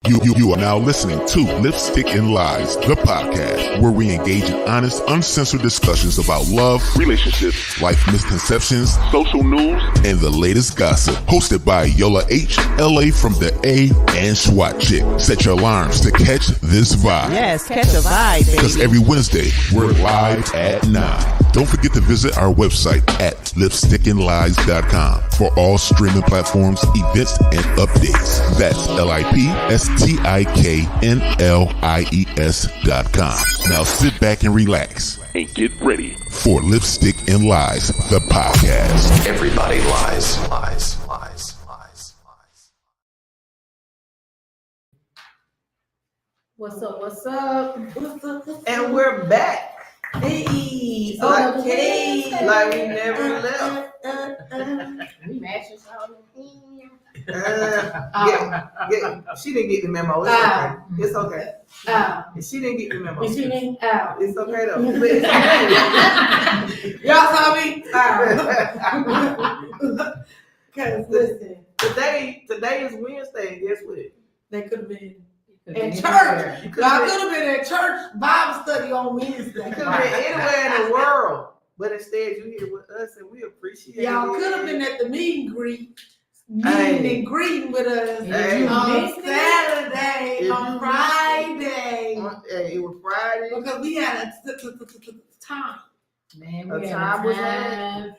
You are now listening to Lipstick and Lies, the podcast, where we engage in honest, uncensored discussions about love, relationships, life misconceptions, social news, and the latest gossip. Hosted by Yola H, LA from the A, and SWAT Chick. Set your alarms to catch this vibe. Yes, catch a vibe, baby. Because every Wednesday, we're live at 9. Don't forget to visit our website at lipstickandlies.com for all streaming platforms, events, and updates. That's lipstickandlies.com. Now sit back and relax and get ready for Lipstick and Lies, the podcast. Everybody lies. What's up? And we're back. Hey, Okay, like we never left. We matching something. She didn't get the memo. It's okay. If she didn't get the memo. Is your name? It's okay though. Y'all saw me? Cause listen, today is Wednesday, and guess what? they could have been in church. Y'all could have been at church Bible study on Wednesday. You could have been anywhere in the world, but instead you here with us, and we appreciate Y'all it. could have been at the meet and greet. Hey. Meeting and greeting with us Hey. on Saturday, on Friday. It was Friday. Because we had a time. Man, A we time had was a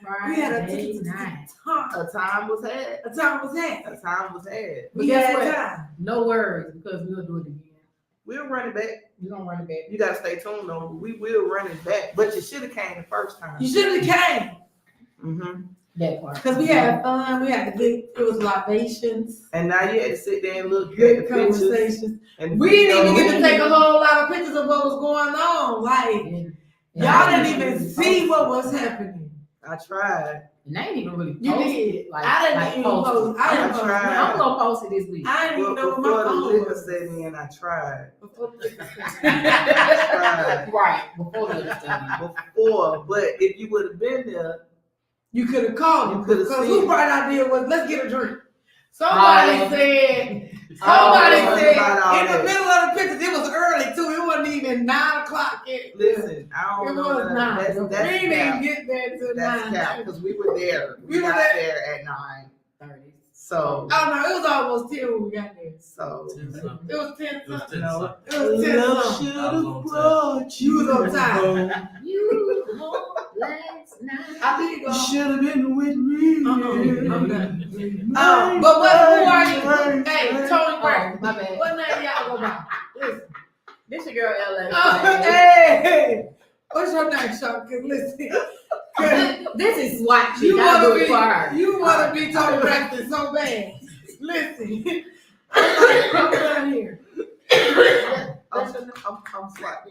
time We had a Friday night. time. A time was had. A time was had. A time was had. But We guess had what? time. No words because we'll do it again. We'll run it back. We're gonna run it back. You gotta stay tuned though. We will run it back. But you should have came the first time. You should have came. Mm-hmm. That part. Because we had fun. We had the good, it was libations, And now you had to sit there and look at good the pictures. conversations. And We didn't even get to take a whole lot of pictures of what was going on. Like, y'all didn't even see what was happening. I tried. And I ain't even really You posted did. it. Like, I didn't even post post. it. I didn't post. tried. I'm gonna post it this week. I didn't even know what Before my the phone liquor was. set in, I tried. Before the liquor set in. Right before the study. Before, but if you would have been there, You could have called You him. coulda Because seen who it. brought idea was, let's get a drink. Somebody Oh. said, about all in the that. middle of the pictures, it was early too. It wasn't even 9 o'clock yet. listen, I It don't know. was 9. That's we didn't cap. even get there till That's 9. cap because we were there. We were got there. there at 9:30. So, Oh no, it was almost 10 when we got there. so It was 10 something. no. It was 10 something. Should have brought You was on time. You home last night. I did go. Should have been with me. I'm done. Oh, But who are you? Hey, Tony Brown. Oh, my bad. What name y'all go by? Listen. This your girl LA. Oh, hey. What's your name, Sean? Cause listen. This is SWAT You shit. I wanna do it be, for her. you wanna be Tony Braxton so bad. Listen, I'm down here. I'm flat.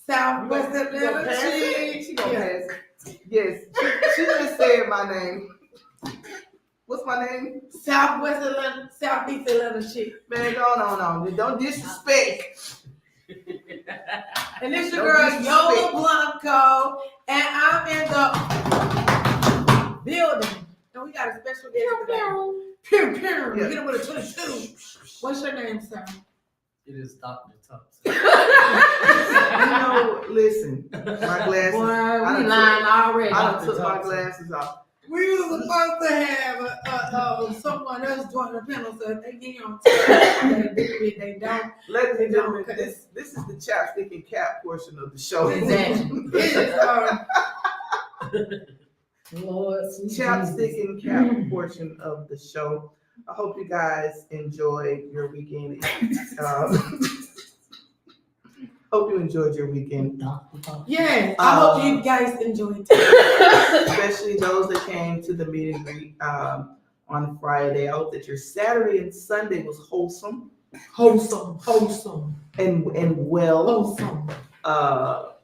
Southwest Atlanta. She gonna pass it. Yes, she just said my name. What's my name? Southwest Atlanta, Southeast Atlanta shit. Man, go on. Don't disrespect. And this your Don't girl disrespect. Yola Blanco, and I'm in the building. And we got a special guest today. Pew, pew. Yeah. Hit him with a 22. What's your name, sir? It is Dr. Thompson. You know, listen, my glasses. Boy, I we done lying already. I done took my glasses off. We were supposed to have someone else join the panel, so if they get on time, they don't. Ladies and gentlemen, Okay. this is the chapstick and cap portion of the show. Exactly. It is, Lord, sweet Chapstick Jesus. and cap portion of the show. I hope you guys enjoyed your weekend. Hope you enjoyed your weekend, yeah, I hope you guys enjoyed it. especially those that came to the meet and greet on Friday. I hope that your Saturday and Sunday was wholesome Wholesome. and well. Wholesome. WHOLESOME.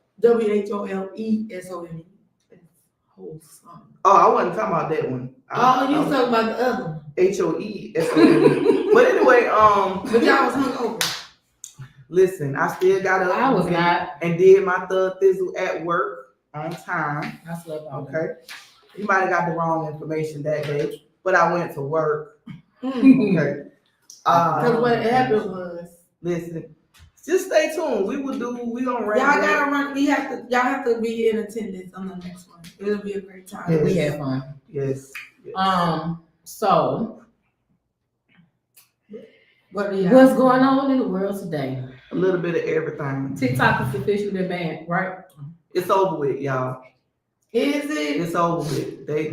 Wholesome. Oh, I wasn't talking about that one. Oh, you talking about the other one. HOESOME. But anyway, But y'all was hungover. listen, I still got up I was not. and did my third thizzle at work on time. I slept all day. Okay. You might have got the wrong information that day, but I went to work. Mm. Okay. Cause what happened was, Listen, just stay tuned. We gonna wrap y'all it gotta up. run. Y'all have to be in attendance on the next one. It'll be a great time. Yes. We had fun. Yes. So What do y'all? what's going on in the world today? A little bit of everything. TikTok is officially banned, right? It's over with, y'all. Is it? It's over with. They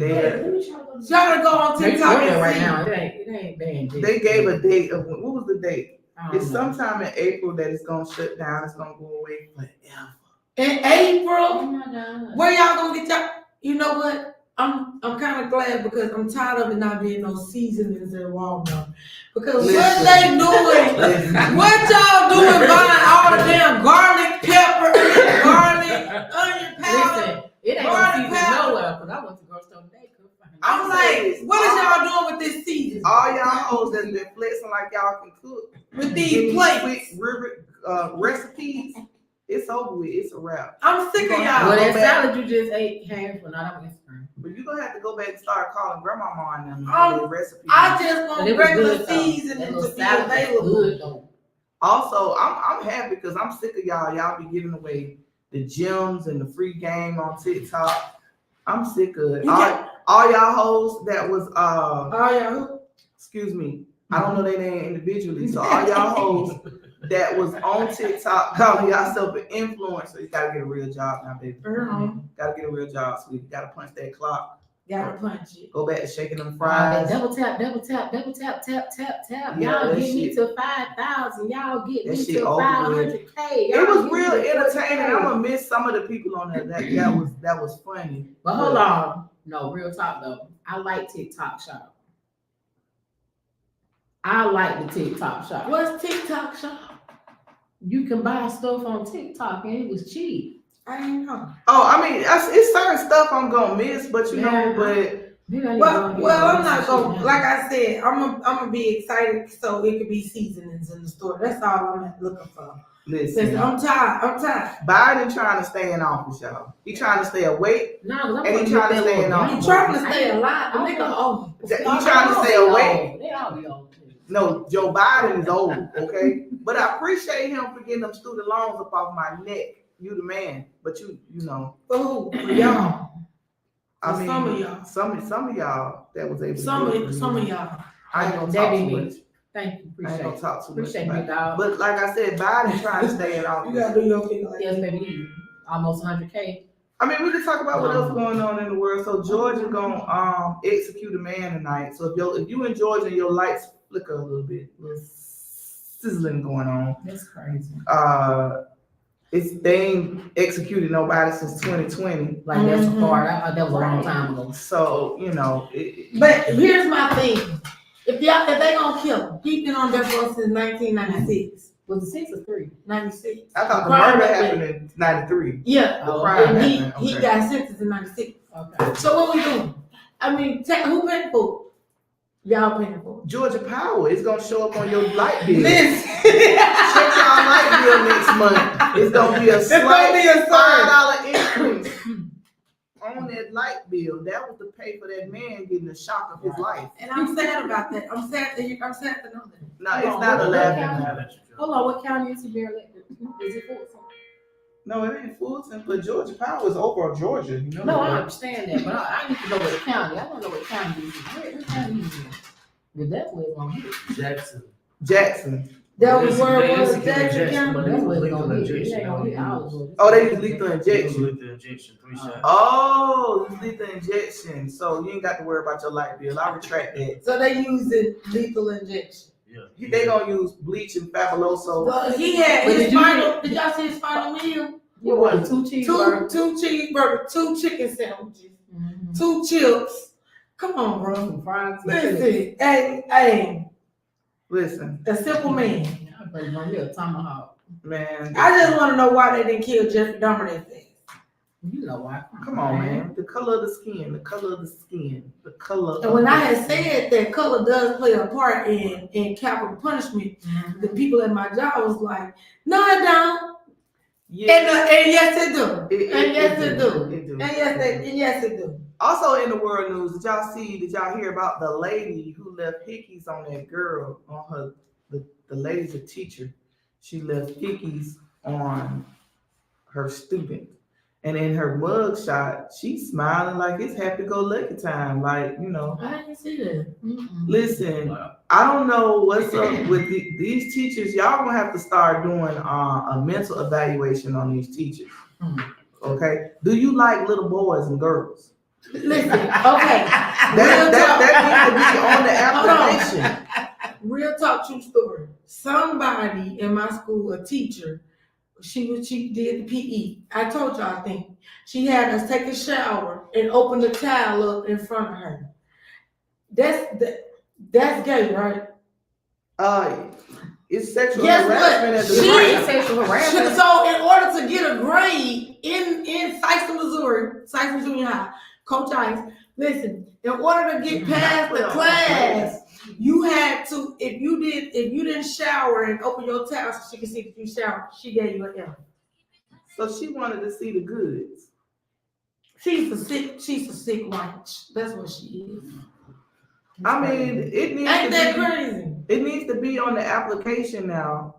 Try to go on They TikTok doing it and right see. now. It ain't banned. yet. they gave a date of what was the date? I don't It's know. sometime in April that it's gonna shut down. It's gonna go away forever. In April, Oh my God. where y'all gonna get y'all? You know what? I'm kind of glad because I'm tired of it not being no seasonings at Walmart. Because what Listen. they doing? Listen. What y'all doing buying all the damn garlic, pepper, onion powder? Listen, it ain't Garlic no season powder. nowhere because I went to the grocery store today. couldn't find it. I'm like, what is y'all doing with this season? All y'all hoes that's been flexing like y'all can cook With these plates? quick recipes, it's over with. It's a wrap. I'm sick of Well, y'all. that salad you just ate came from not on Instagram. But you're gonna have to go back and start calling grandmama and them their recipes. I just But want it was regular good though. seasoning That to little be salad was available. good though. Also, I'm happy because I'm sick of y'all. Y'all be giving away the gems and the free game on TikTok. I'm sick of it. You got- All y'all hoes that was Oh yeah. excuse me, I don't know their name individually. So all y'all hoes that was on TikTok calling yourself an influencer, you gotta get a real job now, baby. Gotta get a real job, sweetie. Gotta punch that clock. Gotta punch it. Go back to shaking them That fries. double tap, tap. Yeah, Y'all that get me shit- to 5,000. Y'all get that me shit to over 500K. It Y'all was get me real to entertaining. 40K. I'm gonna miss some of the people on there. That was funny. But hold on. No, real talk though. I like TikTok Shop. I like the TikTok Shop. What's TikTok shop? You can buy stuff on TikTok and it was cheap. I ain't know. Oh, I mean, it's certain stuff I'm gonna miss, but you know, Yeah. but Maybe I need to go Well, and get well, I'm some not shit gonna. now. Like I said, I'm gonna be excited so it could be seasonings in the store. That's all I'm looking for. listen, Listen, I'm tired. Biden trying to stay in office, y'all. He trying to stay awake. No, 'cause I'm And he gonna trying get to that stay little in young office. He trying to boy. stay alive. The I nigga want- old. He trying to stay awake. They all be old. No, Joe Biden is old, okay? But I appreciate him for getting them student loans up off my neck. You the man, but you know, For who? For y'all. I For mean, some of y'all. some of y'all that was able to Some do it for of some me. of y'all. I ain't gonna That talk be too me. much. Thank you. I ain't Appreciate gonna it. talk too much Appreciate about me, it. dog. But like I said, Biden trying to stay in You office. gotta do your thing like Yes, that. baby. Almost 100K. I mean, we can talk about what else going on in the world. So Georgia gonna execute a man tonight. So if you in Georgia and your lights flicker a little bit, little sizzling going on. That's crazy. They ain't executed nobody since 2020. Like that's Mhm. far. That was a long time ago. So you know, But here's my thing. If they gonna kill him, he been on death row since 1996. Was it 6 or 3? 96. I thought the Crime murder happened. happened in '93. Yeah. The crime And he happened. Okay. got sentenced in 96. Okay. So what we doing? I mean, who paying for it? Y'all paying for Georgia Power is gonna show up on your light bill. it. Listen. Check y'all light bill next month. It's gonna be a It's gonna slight be a $5 increase on that light bill. That was to pay for that man getting the shock of his life. And I'm sad about that. I'm sad to know that. No, it's Hold not on, a laughing what matter. Hold on, what county is he being elected? Is it Fulton? No, it ain't Fulton, but Georgia Power is over Georgia. You know No, I that. understand that, but I need to know what county. I don't know what county this is. What county is it? Because that's where it's gonna hit. Jackson. Jackson. That was where it was, Jackson, Jackson Jackson, but County. That's where it's lethal gonna hit. It injection, ain't gonna hit no, Hollywood. Oh, they use lethal It was injection. lethal injection, 3 shots. Oh, it's lethal injection. So you ain't got to worry about your light bill. I retract that. So they using lethal injection. Yeah. They gonna use bleach and fabuloso. Well, he had But his did you- final. Did y'all see his final meal? You want 2 cheeseburgers? Two cheeseburgers, 2 chicken sandwiches, Mhm. 2 chips. Come on, bro. Some fries. and chips. Listen, hey, Listen, a simple man. I bet it's gonna be a tomahawk. man. I just want to know why they didn't kill Jeffrey Dahmer that fast. You know why? Come on, man. The color of the skin. The color of the skin. The color. And when of I the had skin. said that color does play a part in capital punishment, the people at my job was like, "No, it don't." Yeah. And yes, it do. It- And yes, it it do. do. It do. And yes, it do. Also in the world news, did y'all hear about the lady who left hickeys on that girl on her the lady's a teacher. She left cookies on her student. And in her mug shot, she's smiling like it's happy-go-lucky time. Like, you know. I didn't see that. Listen, I don't know what's up with these teachers. Y'all gonna have to start doing a mental evaluation on these teachers. Okay? Do you like little boys and girls? Listen, okay. That needs to be on the application. Real talk, true story. Somebody in my school, a teacher, she did the PE. I told y'all, I think she had us take a shower and open the towel up in front of her. That's gay, right? It's sexual Guess harassment what? at the She- grade. Sexual harassment. So in order to get a grade in Syson, Missouri, Syson Junior High, Coach Ice, listen, in order to get past the class, you had to, if you didn't shower and open your towel so she could see that you showered, she gave you an F. So she wanted to see the goods. She's a sick wench. That's what she is. I mean, it needs Ain't that to be. crazy? It needs to be on the application now.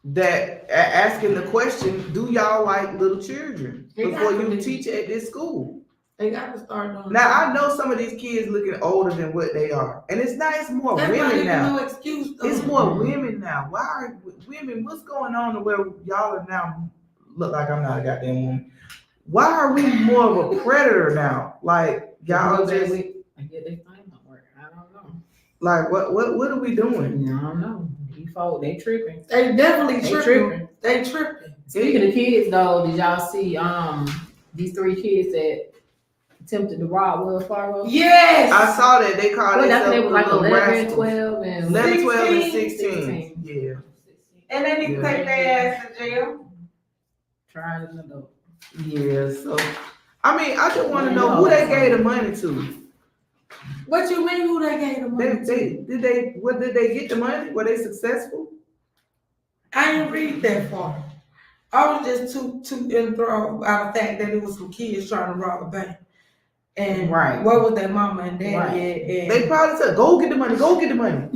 That asking the question, do y'all like little children before you teach at this school? They got to start doing Now that. I know some of these kids looking older than what they are, and it's not. It's more That's not women even now. no excuse. though. It's more women now. Why are women? What's going on to where y'all are now? Look like I'm not a goddamn woman. Why are we more of a predator now? Like y'all just I get their thing don't work. I don't know. like what are we doing? I don't know. They tripping. They definitely They tripping. tripping. They tripping. Speaking of kids though, did y'all see these 3 kids that attempted to rob Wells Fargo? Yes. I saw that they called Well, it. that's when it was like 11, 12, and 11, 12, and 16. 16. Yeah. And they need to take their ass to jail. tried as an adult. Yeah. So, I mean, I just want to know who they gave the money to. What you mean? Who they gave the money to? Did they get the money? Were they successful? I didn't read that far. I was just too enthralled by the fact that it was some kids trying to rob a bank. And Right. what was their mama and daddy Right. and They probably said, "Go get the money. Go get the money."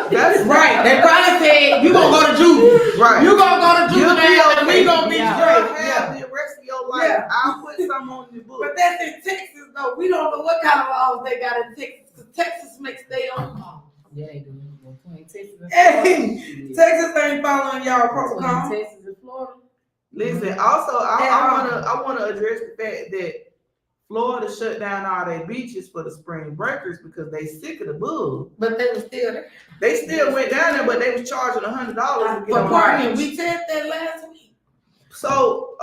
That's right. They probably said, you gonna go to juvenile. right. You gonna go to You'll be juvenile and we okay. gonna be Yeah. You'll straight. have Yeah. the rest of your life. Yeah. I'll put some on your book. But that's in Texas though. We don't know what kind of laws they got in Texas. 'Cause Texas makes their own laws. Yeah, they do. Between Texas and Hey, Florida. Texas ain't following y'all Between protocol. Texas and Florida. Listen, also Yeah. I wanna address the fact that Florida shut down all their beaches for the spring breakers because they sick of the bull. But they were still there. They still went down there, but they was charging $100 to get For on the parking, beach. we said that last week. So,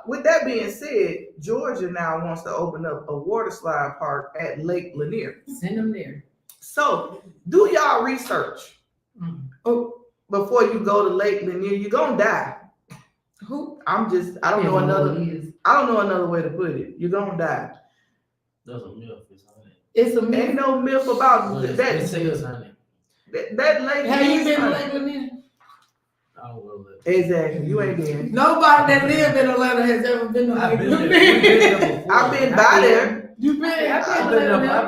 with that being said, Georgia now wants to open up a water slide park at Lake Lanier. Send them there. So, do y'all research before you go to Lake Lanier. You're gonna die. Who? I don't know another way to put it. You're gonna die. That's a myth. It's honey. It's a Ain't myth. no myth about Well, that. It says honey. That lake. Have you is been to honey. Lake Lanier? I don't know that. Exactly. You ain't been. Nobody that lived in Atlanta has ever been to Lake I've been there. Lanier. We've been there before. I've been by there. You been? I've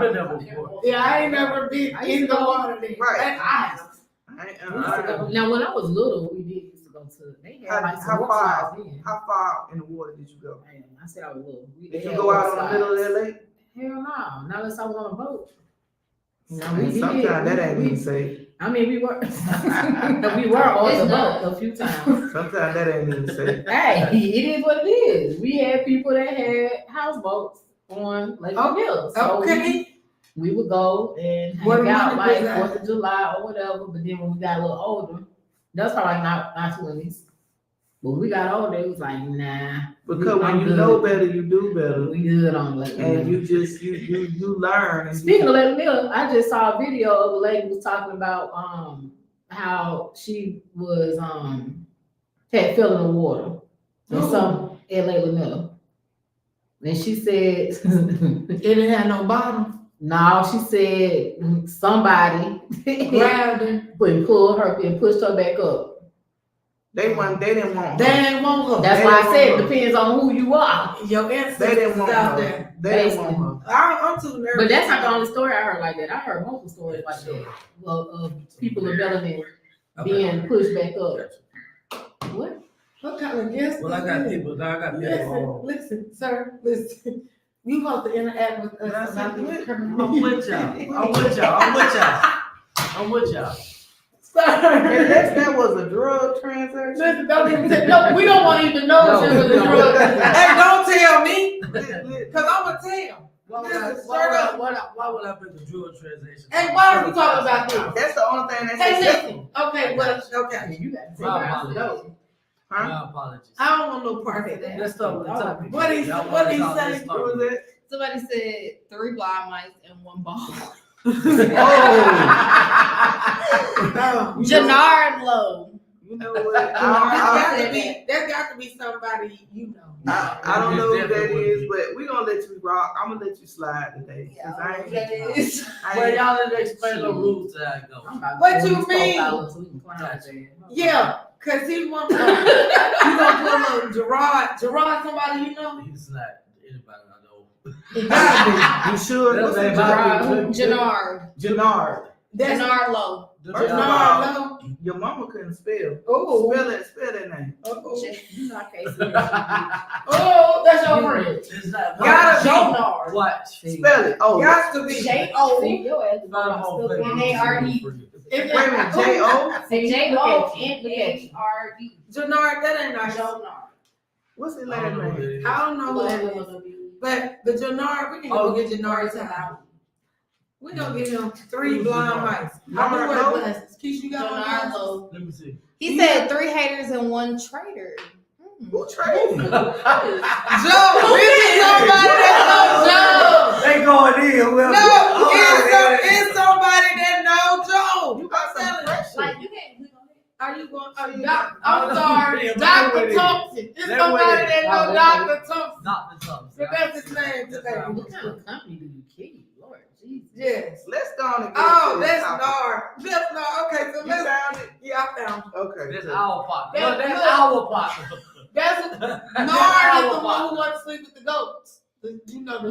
been there before. Yeah, I ain't never been I used in to the go- water there. Right. That's ice. Now, when I was little, we did used to go to. They had like some How water far? slides then. How far in the water did you go? Man, I said I was little. Did you go out on the middle of that lake? Hell no, not unless I was on a boat. No, And we did. sometimes that ain't We- even safe. I mean, we were we were on the boat a few times. Sometimes that ain't even safe. Hey, it is what it is. We had people that had houseboats on Lake Hill. So Okay. we would go and What hang out month was like that? 4th of July or whatever. But then when we got a little older, that's probably like not 20s. But when we got older, it was like, nah. Because I'm when you good. know better, you do better. We good on Lake And Hill. you just you learn. And Speaking of Lake Hill, I just saw a video of a lady was talking about how she was had fell in the water and Ooh. some at Lake Lanier. And she said It didn't have no bottom. no, she said somebody Grabbed her. pulled her and pushed her back up. They didn't want They her. ain't want her. That's why I said it depends on who you are. Your They ancestors didn't is want out her. there. They didn't want her. I'm too nervous. But that's not the only story I heard like that. I heard multiple stories like that of people of melanin being pushed back up. What? What kind of guest? Well, I got people. I got people. Listen, sir, listen. You supposed to interact with us That's about it. these criminal. I'm with y'all. Sir. That was a drug transaction. Listen, don't even say, no, we don't want to even know if it was a drug. Hey, don't tell me, because I'm going to tell. Why would I bring the drug transaction? Hey, why are we talking about this? That's the only thing that's Hey, listen. Okay, well, okay. You got to My apologies. Huh? My apologies. I don't want no part of that. Let's start with the topic. What he Y'all say? wanna talk, let's What start was with it? Somebody said 3 blind mice and 1 ball. Oh, Jannard Lowe. you know what? That's got to be somebody you know. I don't know who that is, but we're gonna let you rock. I'm gonna let you slide today. 'Cause I ain't- That is. Well, y'all didn't explain the rules that I go. What you mean? Yeah, because he want you gonna put a Gerard, somebody you know? He's not anybody I know. He gotta You should. That's What's his everybody. name? Jannard. Jannard. be. That's Jannard Lowe. First of Jannard all, Lowe. your mama couldn't spell. Oh, Spell that name. You know I can't see oh, that's your friend. It's not. Gotta be. Jannard. Watch. Spell it. Oh, Got to be. J-O. See, your ass is Not about all to fake. N-A-R-E. If wait a minute. J.O. J-O-N-A-R-D. Jannard, that ain't nice. Jannard. What's his I last don't know who name? that is. I don't know who that is. But the Jannard, we can go get Jannard's house. We gonna give him 3 blind mice. I do wear glasses. Keisha, you got on Jannard glasses? Lowe. Let me see. He said 3 haters and 1 traitor. Who traded? Joe, this is somebody that knows Joe. They going in. Well, No, it's somebody that knows Joe. You got some pressure. Like, you can't. Are you going? I'm I'm sorry, Yeah, Dr. with it. Thompson. It's They're somebody with that it. knows Dr. Thompson. Dr. Thompson. So that's his name today. What kind of company do you keep? Lord Jesus. Yes. Let's go on and get Oh, into this that's topic. Nard. That's Nard. Okay, so You let's. found it? Yeah, I found it. Okay. That's good. our partner. That- No, that's look. our partner. That's Nard is the one who wants to sleep with the goats. You know the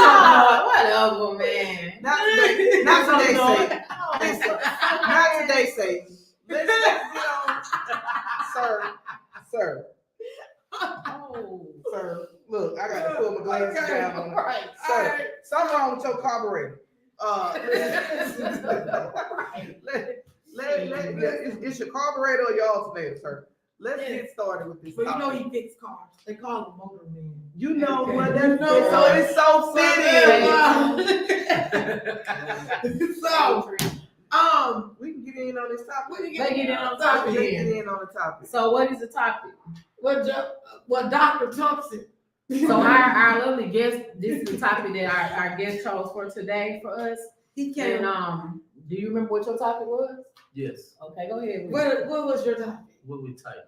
Whatever, man. Not today. Not today, Satan. Listen, not today, Satan. Let's get on. Sir. Oh. Sir. Look, I got to put my glasses Okay, down on. right. Sir, something wrong with your carburetor. It's your carburetor or your alternator, sir. Let's get started with this. But you know topic. he fixed cars. They call him motor man. You know Okay. what? You That's know so what? it's so fitting. So, We can get in on this topic. we can Let's get in on Let's topic get then. in on the topic. So what is the topic? what Dr. Thompson. So our lovely guest, this is the topic that our guest chose for today for us. He came. And do you remember what your topic was? Yes. Okay, go ahead. What was your topic? What we type in.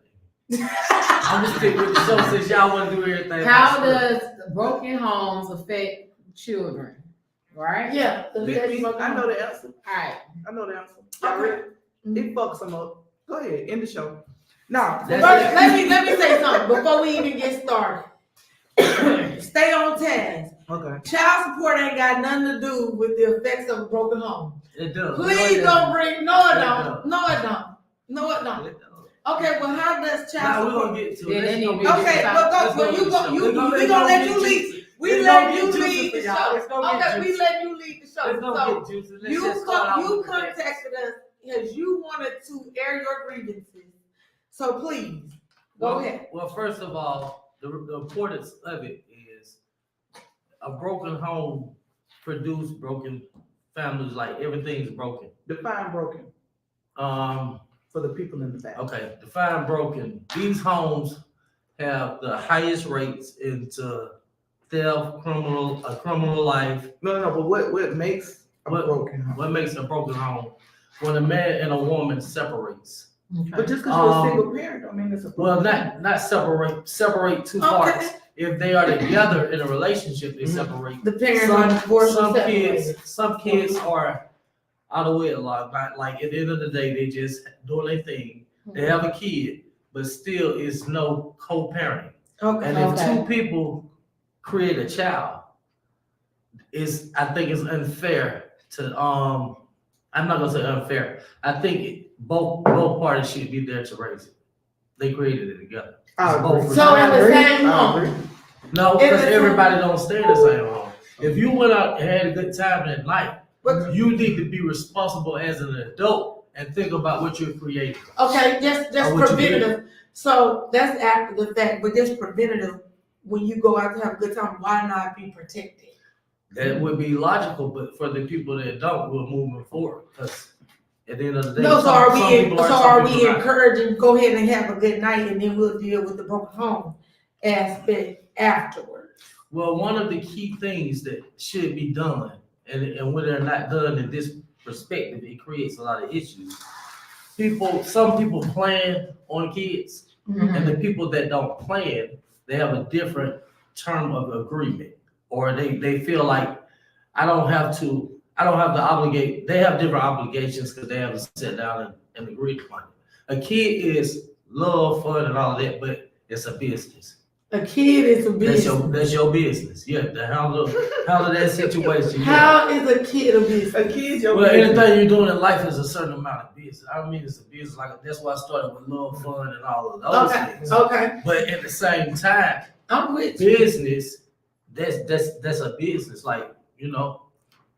I'm gonna stick with the show since y'all want to do everything. How does broken homes affect children? Right? Yeah. I know the answer. All right. I know the answer. Y'all Okay. ready? It fucks them up. Go ahead, end the show. Now, That's First, it. let me say something before we even get started. Stay on task. okay. Child support ain't got nothing to do with the effects of a broken home. It does. Please don't bring. No, it It don't. does. No, it don't. No, it don't. It does. Okay, well, how does Now child we're support? gonna get to Yeah, it. that Let's need go to be get Okay, to it. but Let's when you to go, the show. we gonna let get you juicy. lead. We Let's let go you get juicy lead for the y'all. show. Let's go get Okay, we juicy. let you lead the show. Let's go So get juicy. Let's just start out you with that. contacted us because you wanted to air your grievances. So please go ahead. Well, first of all, the importance of it is a broken home produce broken families. Like everything's broken. Define broken for the people in the back. Okay, define broken. These homes have the highest rates into theft, criminal life. No, but what makes a What- broken home? What makes a broken home? When a man and a woman separates. But just because you're a single parent don't mean it's a Well, broken not separate two parts. If they are together in a relationship, they Mhm. separate. The parents are divorced or Some separated. kids are out of wedlock. Like at the end of the day, they just doing their thing. They have a kid, but still it's no co-parenting. Okay. And if two people create a child, I think it's unfair to I'm not gonna say unfair. I think both parties should be there to raise it. They created it together. I agree. Both So in the I same agree. home. No, In because the- everybody don't stay in the same home. If you went out and had a good time at night, But- you need to be responsible as an adult and think about what you're creating. Okay, just Or what you did. preventative. So that's after the fact, but just preventative. When you go out to have a good time, why not be protected? That would be logical, but for the people that don't, we're moving forward. Because at the end of the day, No, so some are people we? are, So some are people we not. encouraging? Go ahead and have a good night, and then we'll deal with the broken home aspect afterwards. Well, one of the key things that should be done, and when they're not done in this perspective, it creates a lot of issues. Some people plan on kids, and the people that don't plan, they have a different term of agreement, or they feel like I don't have to obligate. They have different obligations because they have to sit down and agree upon it. A kid is love, fun, and all that, but it's a business. A kid is a business. That's your business. Yeah, to handle that situation. Yeah. How is a kid a business? A kid's your Well, business. anything you're doing in life is a certain amount of business. I don't mean it's a business that's why I started with love, fun, and all of those Okay, things. okay, But at the same time, I'm with you. business, that's a business. Like, you know,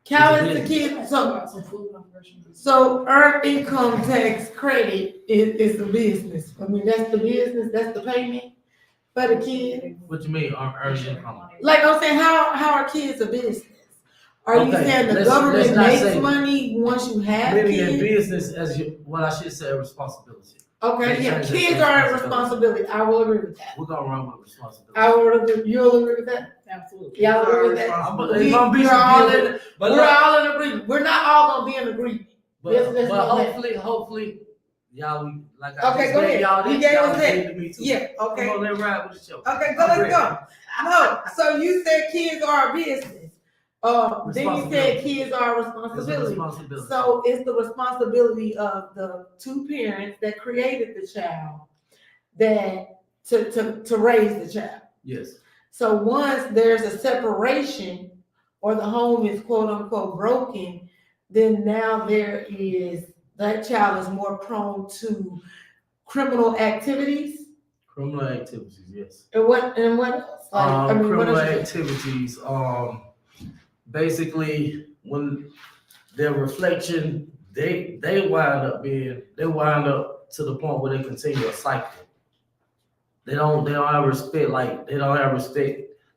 How It's a is the business. kid? So earned income tax credit is the business. I mean, that's the business. That's the payment for the kid. what you mean earning income? Like I'm saying, how are kids a business? Are you Okay, saying the let's government not makes say- money once you have Living in kids? business as what I should say, a responsibility. Okay, yeah, Let's kids are a responsibility. I will agree with that. We're gonna run with responsibility. I will agree. You'll agree with that? Absolutely. Y'all agree with that? It's gonna be We're some all people- in. but We're look, all in agreement. We're not all gonna be in agreement. But, Let's but know that. hopefully, y'all, like I Okay, just go gave ahead. y'all You this, gave y'all us that. gave to me too. Yeah, okay. Come on, let's ride with the show. Okay, go, let's go. No, so you said kids are a business. Then you said kids are a It's a responsibility. responsibility. So it's the responsibility of the two parents that created the child that to raise the child. Yes, So once there's a separation or the home is quote unquote broken, then now that child is more prone to criminal activities. criminal activities, yes. And what else? Like, what Criminal else you do? activities, basically, when their reflection, they wind up to the point where they continue a cycle. They don't have respect,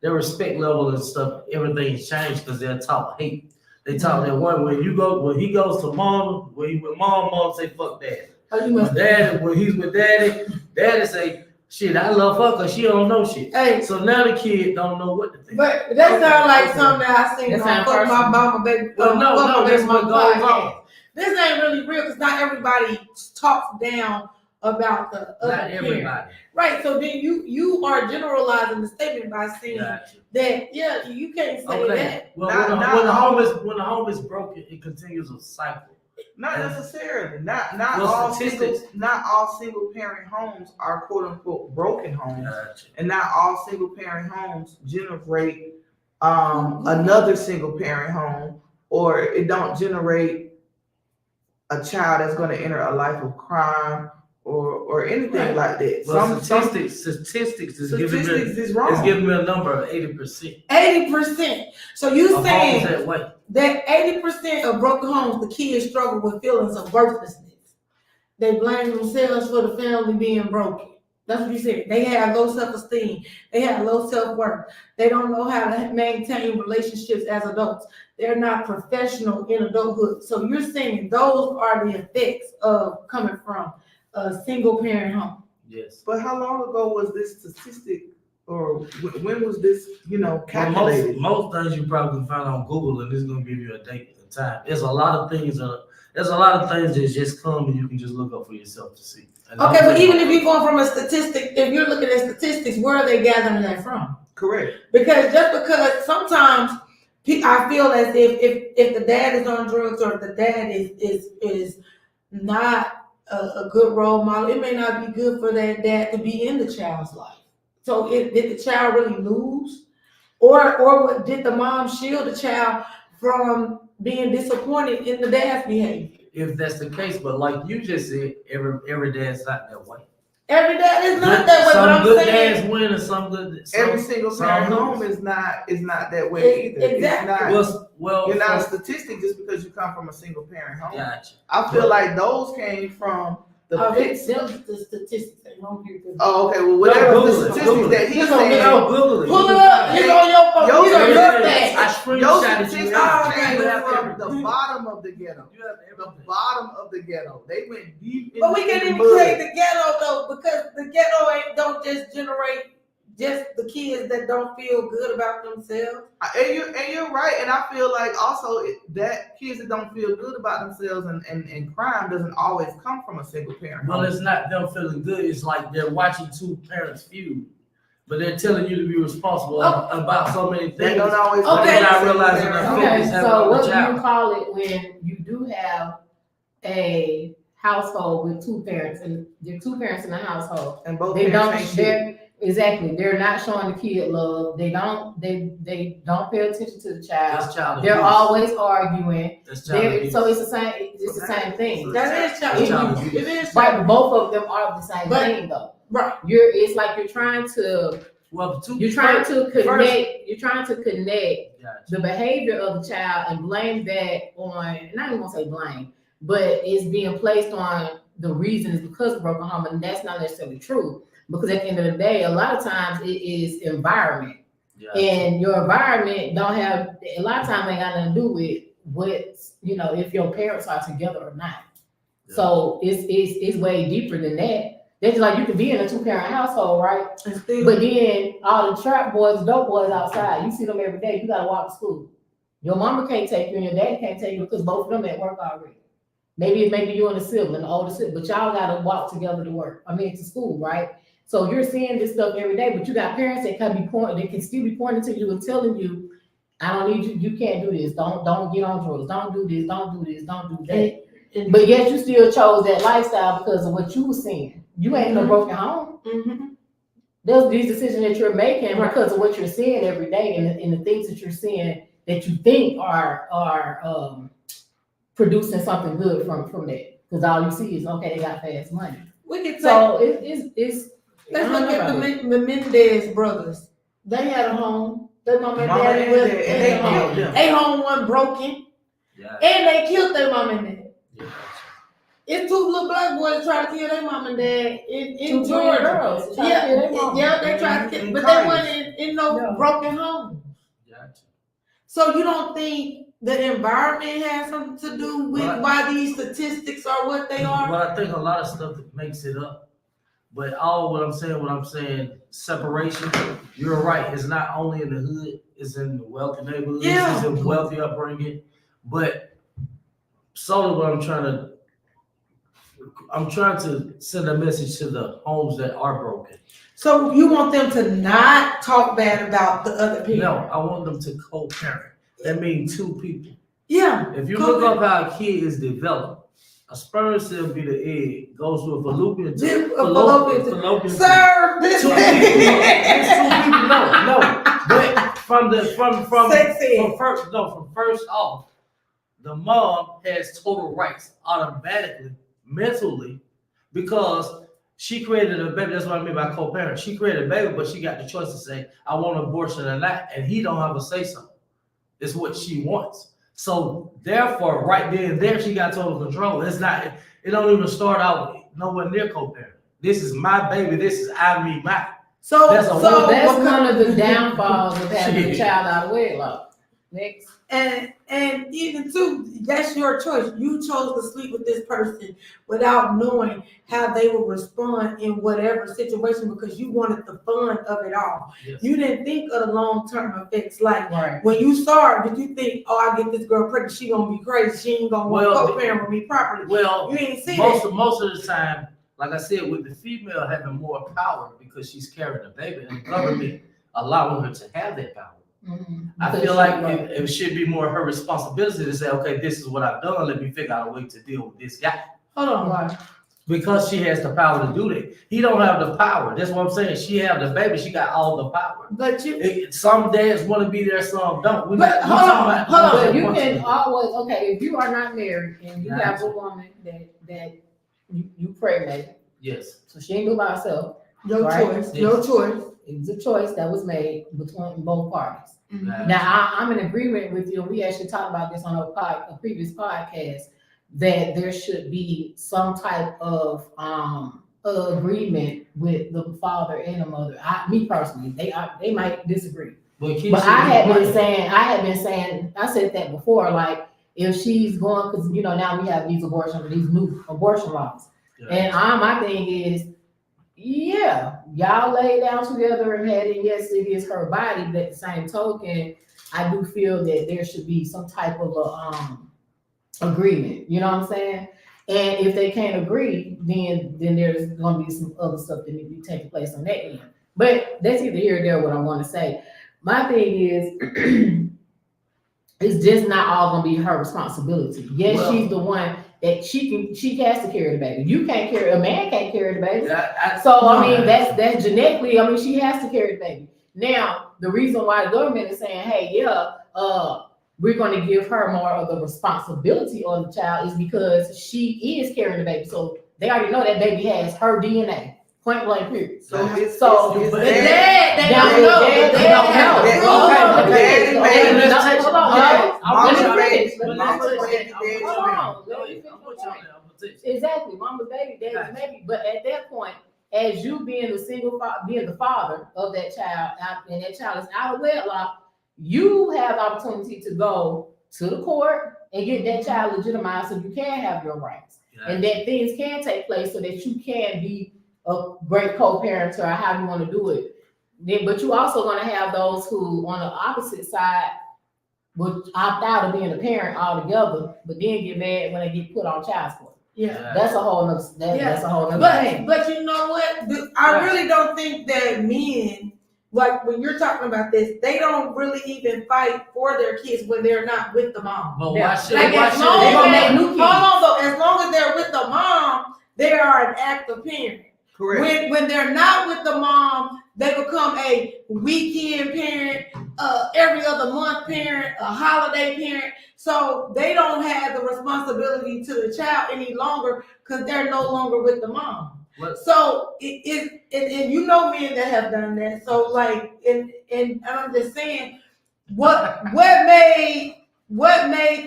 their respect level and stuff, everything's changed because they're taught hate. They taught that one, when he goes to mom, when he with mom say fuck dad. Oh, you must. When he's with daddy say, shit, I love her because she don't know shit. Hey, So now the kid don't know what to think. but that sounds like something that I seen That on sound Fuck My personal. Mama Baby. Well, no, Fuck My that's Baby what Mama goes podcast. on. This ain't really real because not everybody talks down about the other Not parent. everybody. Right. So then you are generalizing the statement by saying Gotcha. that you can't say Okay. that. Well, Not when the all- home is broken, it continues a cycle. Not necessarily. Not Well, all statistics- single parent homes are quote unquote broken homes, Gotcha. and not all single parent homes generate another single parent home, or it don't generate a child that's going to enter a life of crime or anything like that. Well, statistics is giving statistics me is wrong. a number of 80%. 80%. So you Of homes saying that way. that 80% of broken homes, the kids struggle with feelings of worthlessness. They blame themselves for the family being broken. That's what you said. They have low self-esteem. They have low self-worth. They don't know how to maintain relationships as adults. They're not professional in adulthood. So you're saying those are the effects of coming from a single parent home. Yes. But how long ago was this statistic, or when was this, Well, calculated? most things you probably can find on Google, and it's gonna give you a date and time. There's a lot of things that just come and you can just look up for yourself to see. And Okay, but even if you're going from a statistic, if you're looking at statistics, where are they gathering that from? Correct. Because sometimes I feel as if the dad is on drugs or if the dad is not a good role model, it may not be good for that dad to be in the child's life. So did the child really lose? Or did the mom shield the child from being disappointed in the dad's behavior? If that's the case, but like you just said, every dad's not that way. Every dad is not that way, but Some I'm good saying dads win and some good. Every single parent home is not that way either. Exactly. It's not, Well, you're not a statistic just because you come from a single parent home. gotcha. I feel like those came from the pits. them the statistics they don't give them. Oh, okay. Well, whatever Google the it, statistics Google that it. he's Google saying, it. Pull it up. It's on your phone. Yo, You don't yo, look I that. those screenshotted you. statistics everything. came from the bottom of the ghetto. You have The everything. bottom of the ghetto. They went deep in But we can't the even mud. say the ghetto though, because the ghetto don't just generate just the kids that don't feel good about themselves. And you're right, and I feel like also that kids that don't feel good about themselves and crime doesn't always come from a single parent. Well, it's not them feeling good. It's like they're watching two parents feud, but they're telling you to be responsible about so many They things. don't always. Okay. They're not realizing the Okay. focus Okay, having so on what the do child. you call it when you do have a household with two parents and there are two parents in the household? And both They parents don't, ain't shit. they're not showing the kid love. They don't pay attention to the child. That's child They're abuse. always arguing. That's child abuse. So it's the same thing. That is That's child child. abuse. It is Right, child. but both of them are the same But- thing though. Right. It's like you're trying to Well, connect Gotcha. the behavior of the child and blame that on, not even gonna say blame, but it's being placed on the reasons because of broken home, and that's not necessarily true. Because at the end of the day, a lot of times it is environment. Gotcha. And your environment don't have, a lot of times ain't got nothing to do with what, if your parents are together or not. So it's way deeper than that. That's like you could be in a 2-parent household, right? And still, But then all the trap boys, dope boys outside, you see them every day. You gotta walk to school. Your mama can't take you, and your dad can't take you because both of them at work already. Maybe you and a sibling, the older sibling, but y'all gotta walk together to work. To school, right? So you're seeing this stuff every day, but you got parents that can still be pointing to you and telling you, I don't need you, you can't do this, don't get on drugs, don't do this, don't do this, don't do that. But yet you still chose that lifestyle because of what you were seeing. You ain't no broken home. Mhm. Those these decisions that you're making Right. because of what you're seeing every day and the things that you're seeing that you think are producing something good from that. Because all you see is okay, they got fast money. We can say, So it's let's I don't look know at about it. the Mendez brothers. They had a home. Their mama and Mama daddy and was dad, in and they the home. killed them. They home wasn't broken, Yeah. and they killed their mom and dad. Yeah. It's 2 little black boys trying to kill their mom and dad in Two Georgia. girls trying to kill their mama. Yeah, they tried to kill, In but Conyers. they wasn't in no No. broken home. Gotcha. So you don't think the environment has something to do with Right. why these statistics are what they are? But I think a lot of stuff makes it up. But what I'm saying, separation, you're right. It's not only in the hood, it's in the wealthy neighborhoods, Yeah. it's in wealthy upbringing. But solely what I'm trying to send a message to the homes that are broken. So you want them to not talk bad about the other people? No, I want them to co-parent. That means 2 people. Yeah. If you look up how a kid is developed, a sperm cell be the egg, goes to a fallopian tube. Fallopian tube. Sir, this Two people. It's 2 people. No. But from first off, the mom has total rights automatically, mentally, because she created a baby. That's what I mean by co-parent. She created a baby, but she got the choice to say, I want an abortion or not, and he don't have a say-so. It's what she wants. So therefore, right then and there, she got total control. It don't even start out nowhere near co-parent. This is my baby. This is me. So That's a So that's okay. one of the downfalls of having a Shit. child out of wedlock. Next. And even too, that's your choice. You chose to sleep with this person without knowing how they will respond in whatever situation because you wanted the fun of it all. Yes. You didn't think of the long-term effects. Like Right. when you saw her, did you think, oh, I get this girl pregnant, she gonna be crazy, she ain't gonna want to Well, co-parent with me properly. Well, You ain't see most that. of the time, like I said, with the female having more power because she's carrying a baby and the government allowing her to have that power. I feel like it should be more her responsibility to say, okay, this is what I've done. Let me figure out a way to deal with this guy. Hold on. Right. Because she has the power to do that. He don't have the power. That's what I'm saying. She have the baby. She got all the power. But you, Some dads want to be there, some don't. But hold on. But you can always, okay, if you are not married and you have a woman that you pregnant, Yes. so she ain't do by herself. your Right. choice, Yes. your choice. It was a choice that was made between both parties. Mhm. Now, I'm in agreement with you. We actually talked about this on a previous podcast, that there should be some type of agreement with the father and the mother. Me personally, they might disagree. But I had been saying, I said that before, like, if she's going, because, you know, now we have these new abortion laws. And my thing is, yeah, y'all lay down together and had it, yes, it is her body, but at the same token, I do feel that there should be some type of a agreement, you know what I'm saying? And if they can't agree, then there's gonna be some other stuff that needs to be taking place on that end. But that's either here or there what I want to say. My thing is, it's just not all gonna be her responsibility. Yes, Well, she's the one that she has to carry the baby. You can't carry, a man can't carry the baby. I So I mean, that's genetically, I mean, she has to carry the baby. Now, the reason why the government is saying, hey, yeah, we're going to give her more of the responsibility on the child is because she is carrying the baby. So they already know that baby has her DNA. Point blank period. So But The dad, they Now, don't know. they The don't dad know. has Okay, proof. okay, let's take- Hold on, okay, hold I'm on. with Let you. me Mama's finish. baby, Hold on. Let me finish. I'm Exactly, mama's baby, daddy's baby. But at that point, as you being being the father of that child, and that child is out of wedlock, you have the opportunity to go to the court and get that child legitimized so you can have your rights. And that things can take place so that you can be a great co-parent or how you want to do it. Then, but you also going to have those who on the opposite side would opt out of being a parent altogether, but then get mad when they get put on child support. Yeah. That's a whole nother, that's a whole nother thing. But you know what? I really don't think that men, like when you're talking about this, they don't really even fight for their kids when they're not with the mom. But Yeah. why should Like why as should long they gonna as, make new hold kids. on though, as long as they're with the mom, they are an active parent. Correct. When they're not with the mom, they become a weekend parent, every other month parent, a holiday parent. So they don't have the responsibility to the child any longer because they're no longer with the mom. What? So and you know men that have done that. So like and I'm just saying, what made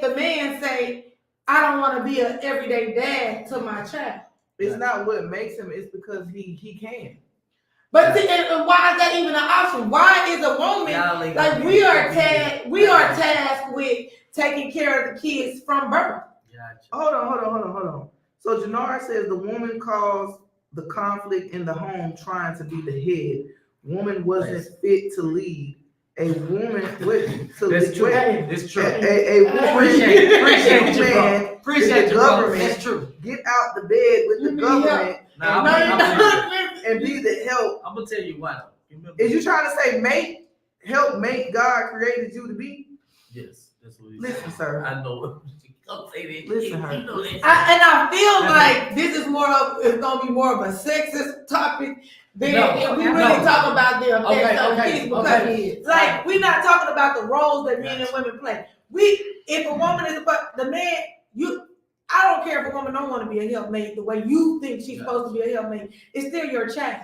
the man say, I don't want to be an everyday dad to my child? It's not what makes him, it's because he can. But see, and why is that even an option? Why is a woman like we are tasked with taking care of the kids from birth? Hold on. So Janara says the woman caused the conflict in the home trying to be the head. Woman wasn't fit to lead. A woman with to That's true. lead. It's true. A woman Appreciate you, bro. man Appreciate the you, bro. government. That's true. Get out the bed with the government Now, No, I'm you don't. and be the help. I'm gonna tell you why. Remember- Is you trying to say help make God created you to be? Yes, that's what he Listen, said. sir. I know. Don't say that. Listen, her. You know that. I feel like this is it's gonna be more of a sexist topic than if we really talk about the effects on kids because like we're not talking about the roles that men and women play. If a woman is the man, I don't care if a woman don't want to be a helpmate the way you think she's supposed to be a helpmate. It's still your child.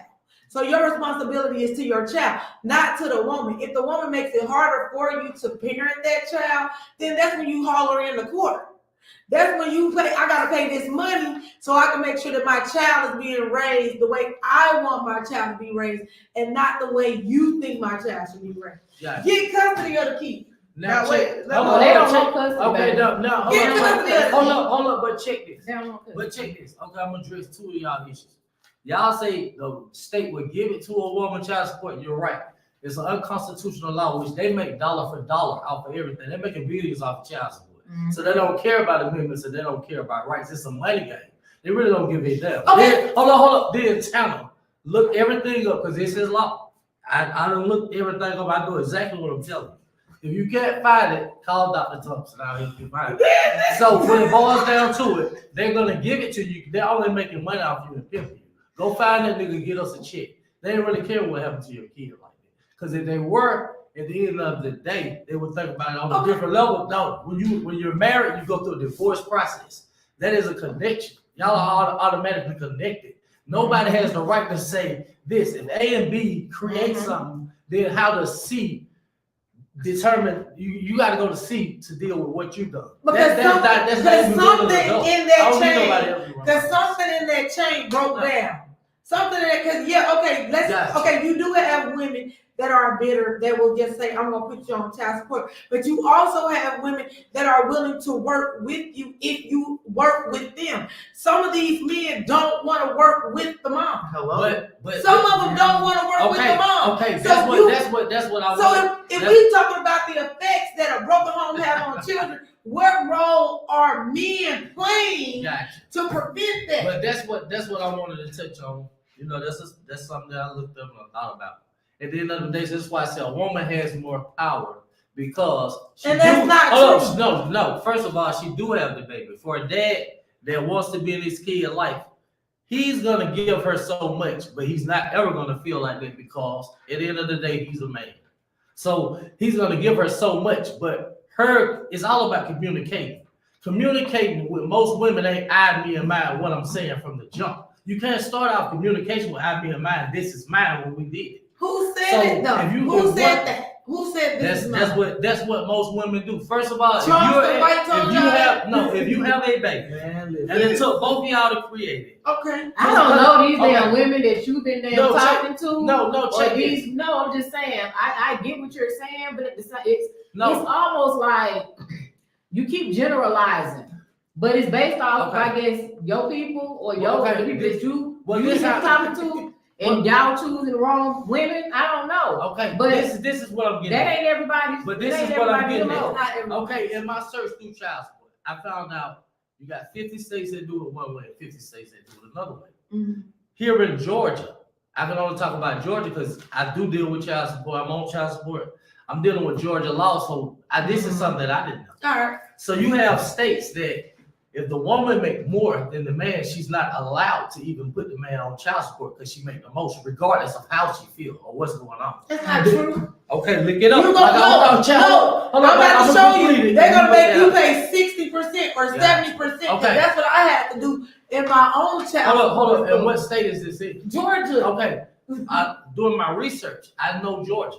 So your responsibility is to your child, not to the woman. If the woman makes it harder for you to parent that child, then that's when you haul her in the court. That's when you I gotta pay this money so I can make sure that my child is being raised the way I want my child to be raised and not the way you think my child should be raised. Yeah. Get custody of the kid. Now wait. Hold They on, don't check. want custody. Okay, baby. no, Get custody of the hold kid. up, but check this. They don't want custody. But check this. Okay, I'm gonna address two of y'all issues. Y'all say the state would give it to a woman child support. You're right. It's an unconstitutional law which they make dollar for dollar off of everything. They're making billions off of child support. Mhm. So they don't care about amendments and they don't care about rights. It's a money game. They really don't give a damn. Okay. Then, hold up. Then tell them. Look everything up because this is law. I don't look everything up. I know exactly what I'm telling you. If you can't find it, call Dr. Thompson. I'll help you find it. So when it boils down to it, they're gonna give it to you. They're only making money off you and pimp you. Go find that nigga, get us a check. They didn't really care what happened to your kid like that. Because if they were, at the end of the day, they would think about it on a different level. No, when you're married, you go through a divorce process. That is a connection. Y'all are automatically connected. Nobody has the right to say this. If A and B create something, then how does C determine? You got to go to C to deal with what you've done. Because something in that chain broke down. Something that, because you do have women that are bitter, that will just say, I'm gonna put you on child support. But you also have women that are willing to work with you if you work with them. Some of these men don't want to work with the mom. But some of them don't want to work with the mom. Okay, so that's what I want. So if we talking about the effects that a broken home have on children, what role are men playing to prevent that? But that's what I wanted to touch on. You know, that's something that I looked up and I thought about. At the end of the day, that's why I said a woman has more power because not true. No. First of all, she do have the baby. For a dad that wants to be in his kid's life, he's gonna give her so much, but he's not ever gonna feel like that because at the end of the day, he's a man. So he's gonna give her so much, but it's all about communicating. Communicating with most women ain't I, me, and mine. What I'm saying from the jump. You can't start out communication with I, me, and mine. This is mine. What we did. Who said it though? Who said that? Who said this? That's what most women do. First of all, if you have a baby, and it took both of y'all to create it. Okay. I don't know these damn women that you've been talking to. No, I'm just saying. I get what you're saying, but it's almost like you keep generalizing. But it's based off, I guess, your people or the people that you been talking to, and y'all choosing the wrong women. I don't know. Okay, but this is what I'm getting. That ain't everybody. But this is what I'm getting at. Okay, in my search through child support, I found out you got 50 states that do it one way, and 50 states that do it another way. Mm-hmm. Here in Georgia, I can only talk about Georgia because I do deal with child support. I'm on child support. I'm dealing with Georgia law, so this is something that I didn't know. All right. So you have states that if the woman make more than the man, she's not allowed to even put the man on child support because she make the most, regardless of how she feel or what's going on. That's not true. Okay, look it up. I'm about to show you. They're gonna make you pay 60% or 70%. Okay, that's what I had to do in my own child. Hold up. And what state is this in? Georgia. Okay. Doing my research, I know Georgia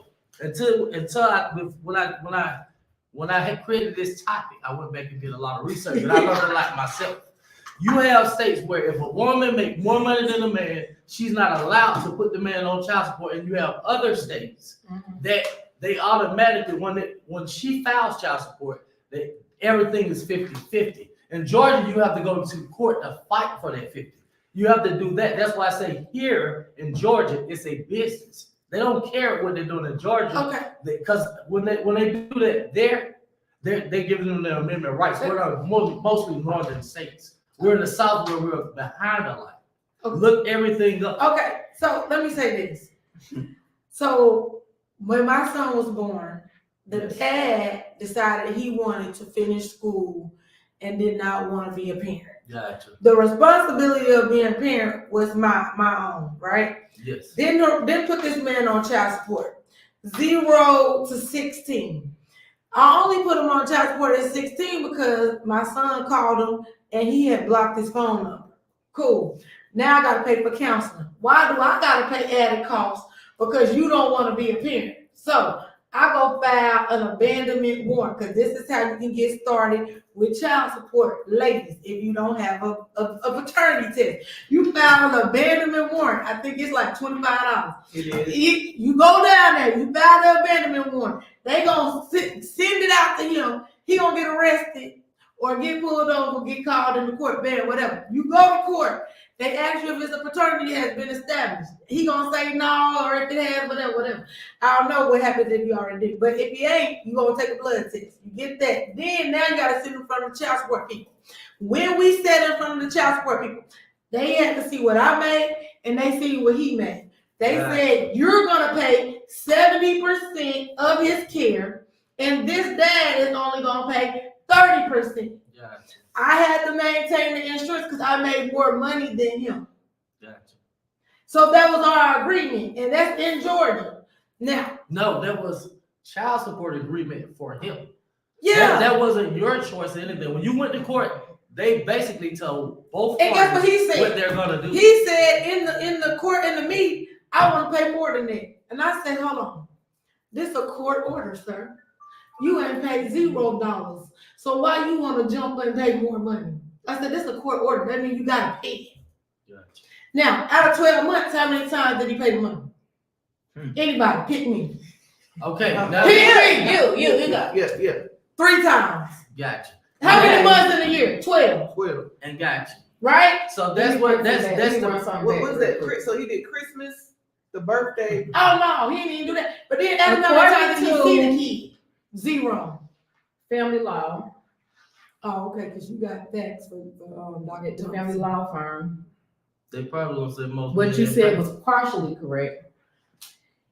when I had created this topic, I went back and did a lot of research, and I learned a lot myself. You have states where if a woman make more money than a man, she's not allowed to put the man on child support, and you have other states that they automatically, when she files child support, everything is 50-50. In Georgia, you have to go to court to fight for that 50. You have to do that. That's why I say here in Georgia, it's a business. They don't care what they're doing in Georgia, because when they do that, they're giving them their amendment rights. We're mostly northern states. We're in the south where we're behind a lot. Look everything up. Okay, so let me say this. So when my son was born, the dad decided he wanted to finish school and did not want to be a parent. Gotcha. The responsibility of being a parent was my own, right? Yes. Then put this man on child support, 0 to 16. I only put him on child support at 16 because my son called him and he had blocked his phone number. Cool. Now I got to pay for counseling. Why do I got to pay added costs? Because you don't want to be a parent. So I go file an abandonment warrant because this is how you can get started with child support, ladies. If you don't have a paternity test, you file an abandonment warrant. I think it's like $25. It is. You go down there, you file the abandonment warrant. They gonna send it out to him. He gonna get arrested or get pulled over, get called in the court, bed, whatever. You go to court. They ask you if it's a paternity has been established. He gonna say no, or if it has, whatever. I don't know what happens if you already did. But if you ain't, you gonna take a blood test. You get that. Then now you gotta sit in front of the child support people. When we sat in front of the child support people, they had to see what I made and they see what he made. They said you're gonna pay 70% of his care and this dad is only gonna pay 30%. Gotcha. I had to maintain the insurance because I made more money than him. Gotcha. So that was our agreement, and that's in Georgia. Now, No, that was child support agreement for him. yeah. That wasn't your choice or anything. When you went to court, they basically told both And guess what parties he what said? they're gonna do. He said in the court in the meeting, I want to pay more than that. And I said, hold on, this a court order, sir. You ain't paid $0. So why you want to jump and pay more money? I said, this is a court order. That means you gotta pay it. Gotcha. Now, out of 12 months, how many times did he pay the money? Anybody, pick me. Okay, now Pick me. You got it. Yeah. 3 times. gotcha. How many Okay. months in a year? 12, 12. And gotcha. right? So that's what that's the What was that? So he did Christmas, the birthday. Oh no, he didn't even do that. But then every time According he see the kid, 0. Family law, Oh, okay, because you got facts for Dr. the family law firm. they probably gonna say most. What you men said ain't was partially correct.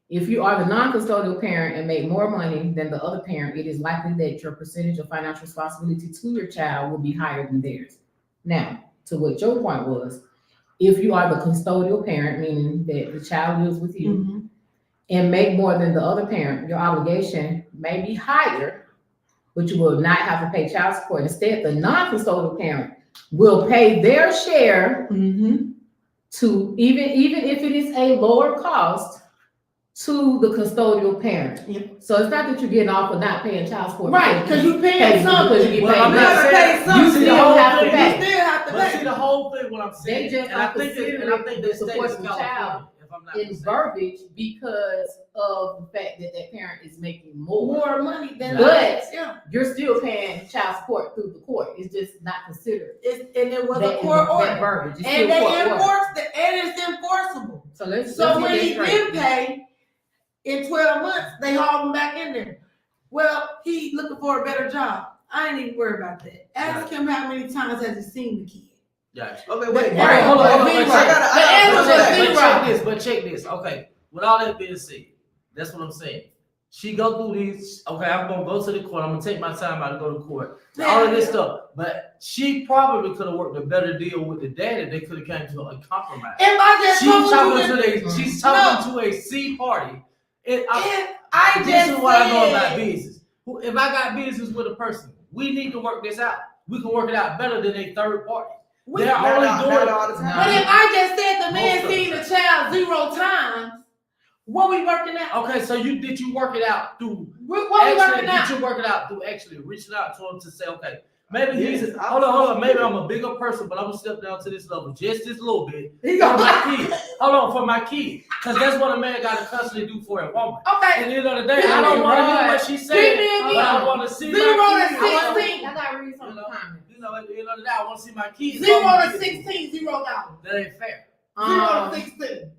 If you are the non-custodial parent and make more money than the other parent, it is likely that your percentage of financial responsibility to your child will be higher than theirs. Now, to what your point was, if you are the custodial parent, meaning that the child lives with you, Mm-hmm. and make more than the other parent, your obligation may be higher, but you will not have to pay child support. Instead, the non-custodial parent will pay their share Mm-hmm. to, even if it is a lower cost, to the custodial parent. Yep. So it's not that you're getting off for not paying child support. Right, because you pay paying something. because you get Well, paid. I'm You not gotta saying- pay something. You still have to You pay. still have to But see, pay. the whole thing, what I'm saying, just and I are think considering the state support of the child California, if I'm not in mistaken. verbiage because of the fact that that parent is making more. More money than But- others. Yeah. You're still paying child support through the court. It's just not considered. And it was a that court that order. verbiage. It's And still they court order. enforced it, and it's enforceable. So let's So let's when get he this didn't straight. pay, in 12 months, they hauled him back in there. Well, he looking for a better job. I ain't even worried about that. Ask him how many times has he seen the kid. Gotcha. Okay, wait. All right, hold on, hold on, I wait, gotta- the answer was zero. But check this. Okay, with all that being said, that's what I'm saying. She go through these. Okay, I'm gonna go to the court. I'm gonna take my time out to go to court. All of this stuff, but she probably could have worked a better deal with the dad if they could have came to a compromise. If I just She's told talking you that, to she's talking to a C party. if I This just is what I know about said, business. If I got business with a person, we need to work this out. We can work it out better than a third party. we- They're Not only all- doing not all the time. but if I just said the man Most of seen the the child 0 times, what we working out? Okay, so did you work it out through What we actually, working out? did you work it out through actually reaching out to him to say, okay, maybe Yes, he's hold on, maybe I'm a bigger person, but I'm gonna step down to this level just this little bit He for gonna my kid. Hold on, for my kid. Because that's what a man gotta constantly do for a woman. Okay, At the end of the day, I don't want to hear what she said, Give me but I again. want to see 0 my to kid. I wanna- 16. I gotta read some of the comments. You know, at the end of the day, I want to see my kids. 0 to 16, $0. That ain't fair. 0 to 16.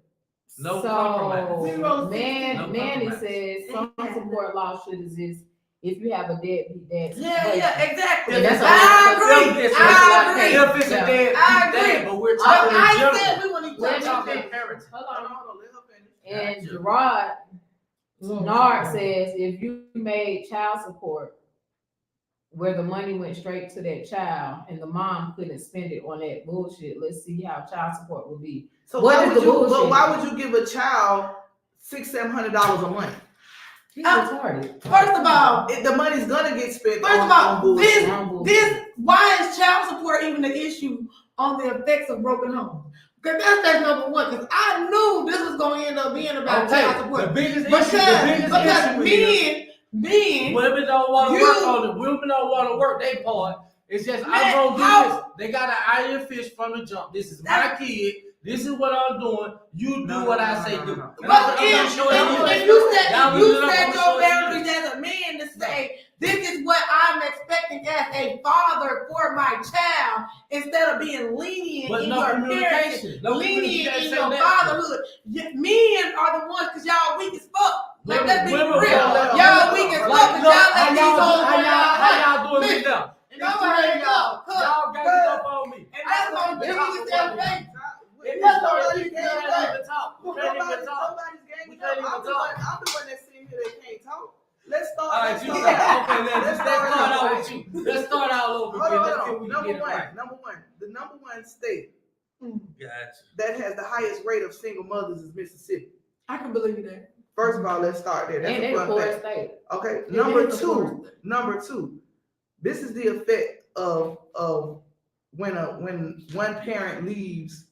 No so, compromise. 0 to Man, 16. Manny No says some support law should exist if you have a deadbeat dad. Yeah, exactly. Yeah, that's I all. agree. If it's I agree. If it's a dead I agree. dad, but we're But talking in I general. said we want to We're talk talking- about parents. Hold Hold on. on, hold on, let her finish. And Gotcha. Gerard that. Nard says if you made child support where the money went straight to that child and the mom couldn't spend it on that bullshit, let's see how child support will be. So What why is would the you? bullshit? But why would you give a child $600-$700 a month? He's retarded. First of all, The money's gonna get spent. First on of all, bullshit. Wrong bullshit. this why is child support even an issue on the effects of broken homes? Because that's number one. Because I knew this was going to end up being about child The support. biggest Because issue is men, women don't want to You- work on it. Women don't want to work their part. It's just I'm Man, gonna do how- this. They got an iron fish from the jump. This is my kid. This is what I'm doing. You do what I say do. And but I'm if gonna show you. if you set Y'all you really not set gonna your show boundaries as a man to say this is what I'm expecting as a father for my child instead of being lenient But in no your parenting. communication. No Lenient communication. in your fatherhood. Men are the ones because y'all weak as fuck. Like, let's be real. Women- Y'all weak as fuck Like, because look, y'all let these hoes run how y'all doing me Listen, now? Go ahead, go. Cook. Y'all got it up on me. And that's gonna give you yourself back. It That's is all already- you we can can't do. even talk. We can't even talk. Nobody's We game. can't even I'm the talk. one that's sitting here that can't talk. Let's start. All right, let's you start. start. Okay, let's Let's start start out over. with you. Let's start all over Hold again. on, Let's see hold if on. we can Number get it one, right. the number one state Gotcha. that has the highest rate of single mothers is Mississippi. I can believe that. First of all, let's start there. That's And a they the fun poorest fact. state. Okay, It number is the poorest two. state. Number two. This is the effect of when one parent leaves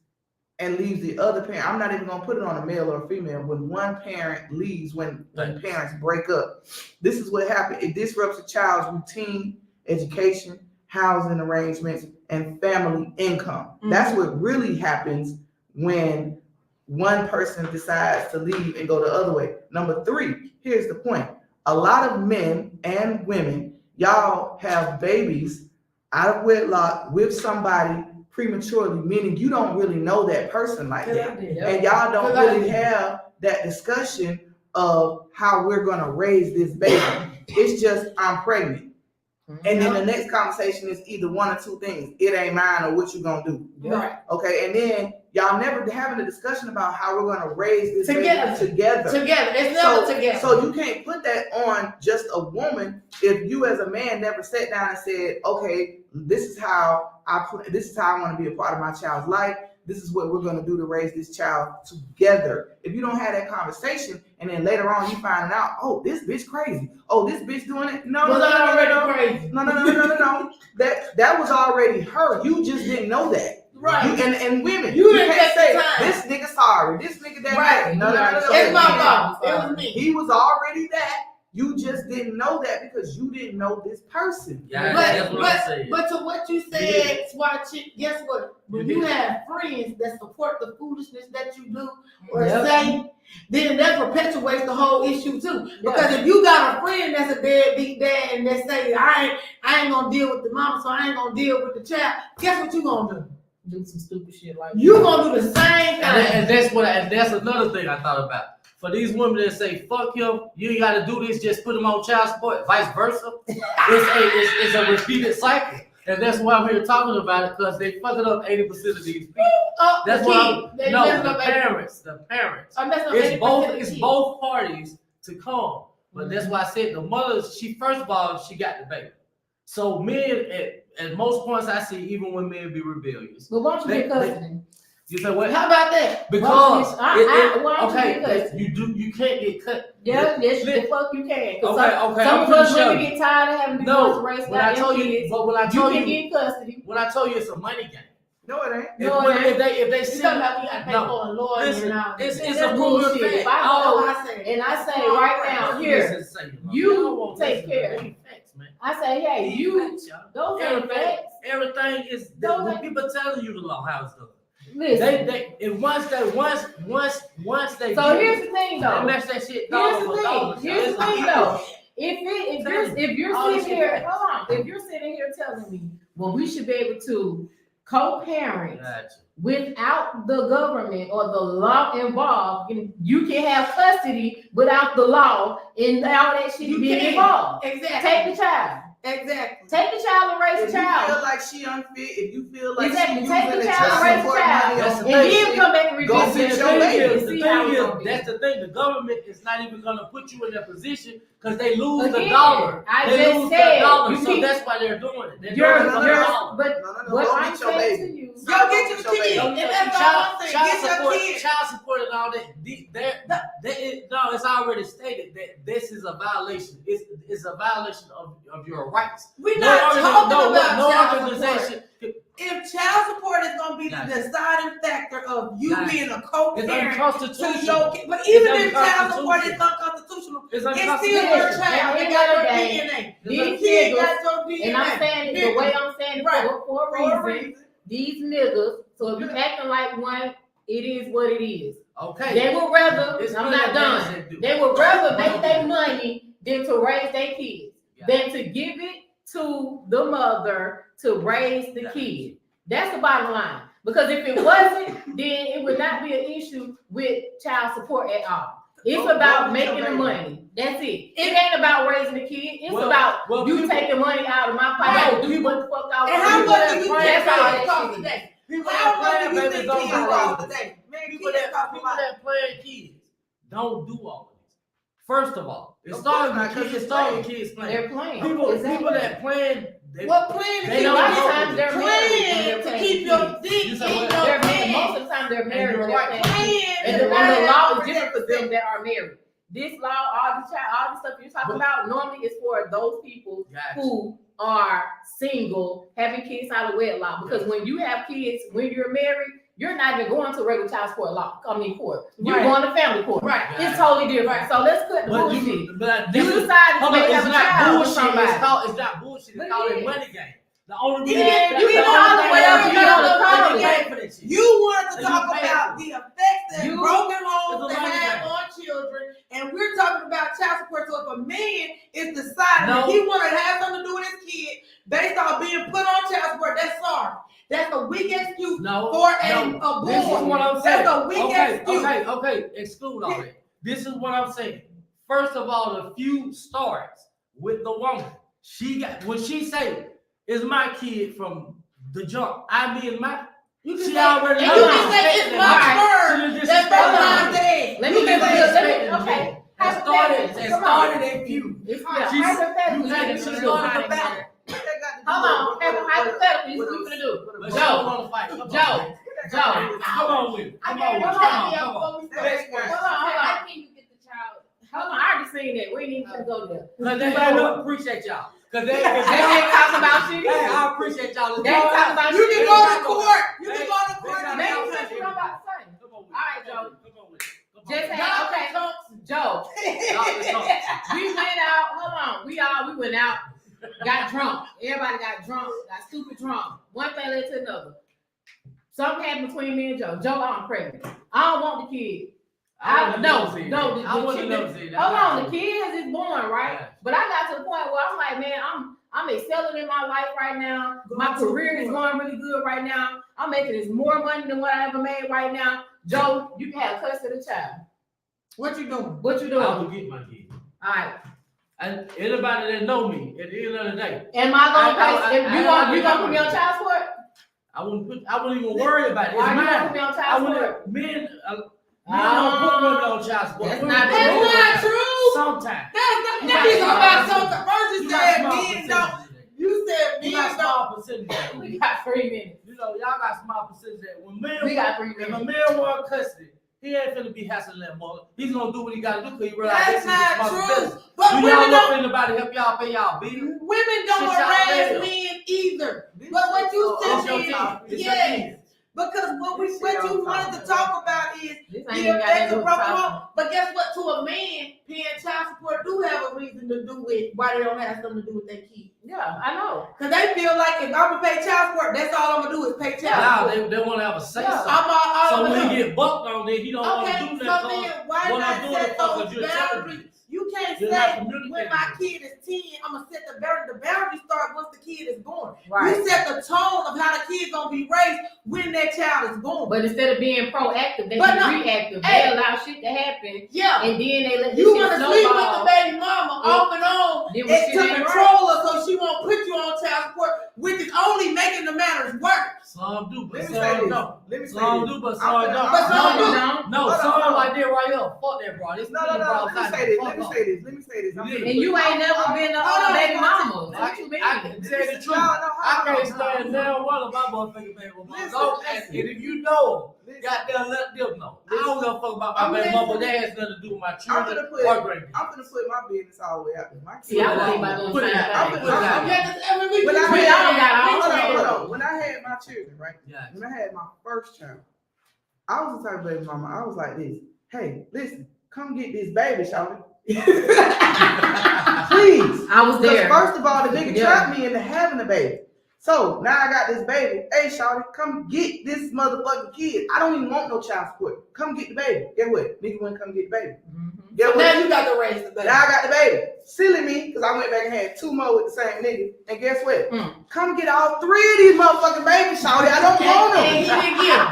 and leaves the other parent. I'm not even gonna put it on a male or a female. When one parent leaves, when parents break up, this is what happens. It disrupts a child's routine, education, housing arrangements, and family income. That's what really happens when one person decides to leave and go the other way. Number three, here's the point. A lot of men and women, y'all have babies out of wedlock with somebody prematurely, meaning you don't really know that person like that. And y'all don't really have that discussion of how we're gonna raise this baby. It's just, I'm pregnant. And then the next conversation is either one or two things. It ain't mine or what you gonna do. Right. Okay, and then y'all never having a discussion about how we're gonna raise this Together. baby together. Together. It's never together. So you can't put that on just a woman if you as a man never sat down and said, okay, this is how I want to be a part of my child's life. This is what we're going to do to raise this child together. If you don't have that conversation and then later on you find out, oh, this bitch crazy. Oh, this bitch doing it. No. Crazy. No. That was already her. You just didn't know that. Right. And women, You didn't can't take the say time. this nigga sorry, this nigga that. Right. No. It's my fault. It was me. He was already that. You just didn't know that because you didn't know this person. Yeah, that's what I'm saying. But to what you said, Swatch, guess what? When you have friends that support the foolishness that you do or say, then that perpetuates the whole issue too. Because if you got a friend that's a deadbeat dad and they say, I ain't gonna deal with the mama, so I ain't gonna deal with the child, guess what you gonna do? Do some stupid shit like You gonna do the same thing. And that's another thing I thought about. For these women that say, fuck him, you ain't gotta do this, just put him on child support, vice versa. It's a repeated cycle. And that's why we're talking about it, because they fucking up 80% of these people. That's why the parents. It's both parties to come. But that's why I said the mother, she first of all, she got the baby. So men at most points I see, even when men be rebellious. But why don't you get custody? You say what? How about that? Because why don't you get custody? you can't get cut. Yeah, yes, the fuck you can. Okay. Some of us women get tired of having to No, race when I told you, kids. but when I You told can you, get custody. when I told you it's a money game. No, it ain't. If they You see, talking about we gotta pay for a lawyer listen, and all it's that. a proven bullshit. fact. If I All know- I said. And I say right now, here, you take care. I say, hey, you, those are the facts. Everything is when people telling you the law how it's done. Listen. Once they So here's the thing, they though. mess that shit. Here's the thing, though. If you're sitting here, hold on. If you're sitting here telling me, well, we should be able to co-parent without the government or the law involved, you can have custody without the law and all that shit You being can. involved. Exactly. Take the child. Exactly. Take the child and raise If the you child. feel like she unfit, if you feel like Exactly. she Take using the it child to and raise the support child. money That's on the And thing. then come back and Go revisit sit it your and baby. see how it's gonna be. That's the thing. The government is not even gonna put you in that position because they lose the Again, dollar. I They just lose said, the dollar, you so keep- that's why they're doing it. They're You're, doing it for the you're, dollar. but No, what go I'm get your saying baby. to you, Go get your kid. Don't And that's all I'm saying. Get your kid. child support and all that. No, it's already stated that this is a violation. It's a violation of your rights. We're not talking about no child organization. support. If child support is gonna be the Gotcha. deciding factor of you Gotcha. being a It's co-parent to unconstitutional. your kid, but even It's if child support is unconstitutional. unconstitutional, It's it's still unconstitutional. your child. They got your DNA. these Kid niggas, got your DNA. and I'm saying it the way I'm saying it Right. for a reason. These niggas, so if you acting like one, it is what it is. Okay. They would rather, It's I'm really not things done. that do. They would rather make their money than to raise their kids, Yeah. than to give it to the mother to raise the Yeah. kid. That's the bottom line. Because if it wasn't, then it would not be an issue with child support at all. It's Go about get making your the baby. money. That's it. It ain't about raising the kid. It's Well, about you people- taking money out of my Right. pocket. Do what the fuck I want. And how to do. much do you Right. think That's all kids that cost shit is. today? People How that much plan do you babies think don't kids do all cost this. today? Man, People kids cost a that lot. plan kids don't do all of this. First of all, it Of started course not, with 'cause kids. it's It started playing. with kids playing. They're playing. People Exactly. that plan. They, What plan They to don't A lot of know. times they're married. to keep your dick You in say what? your They're married. Most pants? of the time they're married. you're when they're right. playing. And the law is different for them that are married. This law, all the stuff you're talking about, normally is for those people Gotcha. who are single, having kids out of wedlock. Because when you have kids, when you're married, you're not even going to regular child support law. Court. You're Right. going to family court. Right. It's totally different. So let's cut the But bullshit. you You decided to hold on, have it's a not child with bullshit. somebody. It's not bullshit. It's But called it a is. money game. The only Yeah, reason you know all the way up, you you know know the problem. the pay for that shit. You wanted to And talk you pay about for the effects that You- broken homes It's a can money have game. on children, and we're talking about child support. So if a man is deciding No. that he wanted to have something to do with his kid based on being put on child support, that's sorry. That's a weak excuse No, for no. a This is boy. what I'm saying. That's a weak excuse. Okay. Exclude all that. This is what I'm saying. First of all, the feud starts with the woman. She got when she say, "Is my kid from the jump?" I mean, my. You can She say, already and know. you can say it's She my done word. disrespected That's me. fertilized egg. Let You me can give say you it's- okay. It started Come on. a feud. It's She's- hypothetically. you had it's to a start real the battle. Hold on, hypothetically, what you gonna do? But Joe. she don't want to fight. Come on. Joe, Joe, Come on with it. Come on with it. Come Come on. How can you get the child? hold on, I already seen that. We ain't even gonna go there. Cause they I appreciate y'all. Cause they They ain't talking about shit. Hey, I appreciate y'all. They ain't talking about You shit. can go to court. You can go to court. They- and They make ain't it. touching what I'm about to say. Come on with it. All right, Joe. Come on with it. Come on Just with it. had, okay, Joe, we went out, hold on, we went out, got drunk. Everybody got drunk, got stupid drunk. One thing led to another. Something happened between me and Joe. Joe, I'm pregnant. I don't want the kid. I wouldn't no, never see no, that. the I wouldn't kid- never see that. Hold on, the kid is born, right? Yeah. But I got to the point where I'm like, man, I'm excelling in my life right now. My career is going really good right now. I'm making this more money than what I ever made right now. Joe, you can have custody of the child. What you doing? What you I doing? will get my kid. All right. And anybody that know me, at the end of the day, Am I gonna I- pay? If you I- gonna put me on child support? I wouldn't even worry about it. It's Why you gonna mine. put me on I child support? wouldn't. Men don't put women on child support. That's Women not put true. women on That's not child support. true. Sometimes. That is about something. First you You got said small men don't. percentages. You said You men got don't. small percentages. We got 3 minutes. You know, y'all got small percentages. When men, We got 3 if a minutes. man want custody, he ain't finna be hassling that mother. He's gonna do what he gotta do because he realize That's this is his not responsibility. true. But Do women y'all don't. want anybody to help y'all pay y'all bills? Women don't Sit y'all harass down. men either. But what you It's said your is, team. It's your yes. team. Because what This what shit you I'm wanted to talking talk about is This ain't the even got effects nothing to of do with broken child home. support. But guess what? To a man, paying child support do have a reason to do with why they don't have something to do with their kids. Yeah, I know. Because they feel like if I'm gonna pay child support, that's all I'm gonna do is pay child Now support. they want to have a say Yeah. so. I'm So when he get bucked on it, he don't want to okay, do so nothing. then why What I'm not doing set is fuck those with you and telling boundaries? you. You can't You're not say when communicating. my kid is 10, I'm gonna set the boundary. The boundaries start once the kid is born. Right. You set the tone of how the kid's gonna be raised when that child is born. But instead of being proactive, they But be no. reactive. Hey. They allow shit to happen, Yeah. and then they let this You shit want to sleep with the snowball. baby mama off and on Then and when shit to ain't right. control her so she won't put you on child support, which is only making the matters worse. Some do, but Let me say some this. don't. Let me say Some this. do, but I'm some finna- don't. But some No, do. you don't. No, Hold on, some hold on. like that right here. Fuck that, bro. This No. bro, Let me say this. fuck Let me off. say this. Let me say this. I'm You finna And you put- ain't never been a Hold on, baby hold on. mama. What you mean? I can tell you the truth. No, I hold on, can't stand down one of my motherfucking baby mamas. Listen, Don't ask, listen. and if you know, Listen. goddamn let them know. I don't give a fuck about I'm my baby listening. mama. That has nothing to do with my I'm children gonna put- or grandkids. I'm gonna put my business all the way out there. My See, I kids- was thinking about doing Put the it same out. I'm thing. finna- I'm Yeah, 'cause every week When you I We treat all them. got our own Hold on, children. hold on. When I had my children, right? Yeah. When I had my first child, I was the type of baby mama. I was like this. Hey, listen, come get this baby, shawty. Please. I was Because there. first of all, the nigga Yeah. trapped me into having a baby. So now I got this baby. Hey, shawty, come get this motherfucking kid. I don't even want no child support. Come get the baby. Guess what? Nigga wouldn't come get the baby. Mhm. Guess So what? now you got to raise the baby. Now I got the baby. Silly me, because I went back and had 2 more with the same nigga. And guess what? Come get all 3 of these motherfucking babies, shawty. I don't want them. And he didn't get them.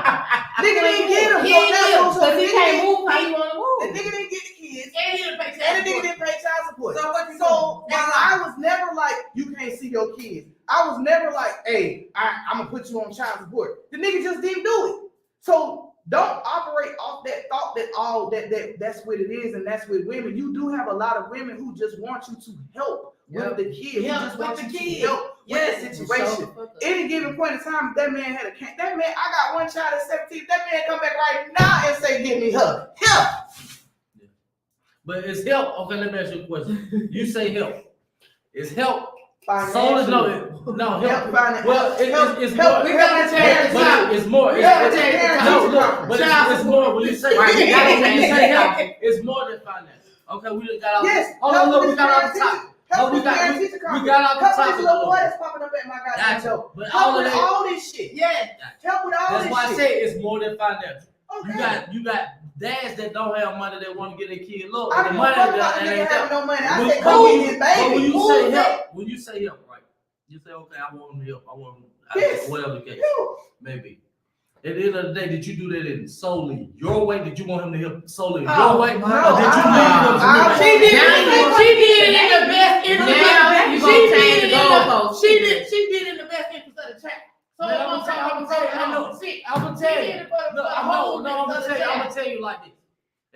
Nigga didn't get them. He ain't get 'em, Because he can't move how you want to The move. nigga didn't get the kids. And he didn't pay And child the nigga support. didn't pay child support. So what you So doing? while I was never like, you can't see your kids. I was never like, hey, I'm gonna put you on child support. The nigga just didn't do it. So don't operate off that thought that all that's what it is, and that's with women. You do have a lot of women who just want you to help with the kids. Help Who just with want the you kids. to help Yes, with the situation. Any given point in time, if that man had that man, I got one child at 17. That man come back right now and say, "Give me help." But it's help. Okay, let me ask you a question. You say help. Is help Financially. no help. Help find Well, it's more. We gotta change the topic. It's more. We gotta change the No, topic. look, but it's more. When you say Right, you gotta when you change say the help, topic. it's more than finance. Okay, we just got off. Yes. Hold on, look, we got off the topic. Help we with got- parent we- teacher we conference. got off the Help with topic this a little little boy bit. that's popping up at my goddamn Gotcha. door. But Help all of with that. all this shit. Yes. Help with all That's this why I shit. say it's more than financial. Okay. You got dads that don't have money that want to get their kid look. I The don't money know about that the they nigga having help. no money. I When- say, but come when get you- his but baby. when you say help, right? You say, okay, I want him to help. I want him, Yes. whatever the case, Help. maybe. At the end of the day, did you do that in solely your way? Did you want him to help solely Oh, your way? no, Or did you I- leave him to I- do She did Now it. you- She did it in the best interest. Now you She gonna did change it the in goalpost. She did in the best interest of the child. So Man, I'm I'm gonna gonna tell you, I'm gonna sit. I'm gonna tell She did you. it for the No, whole I'm gonna interest of tell the you. I'm child. gonna tell you like this.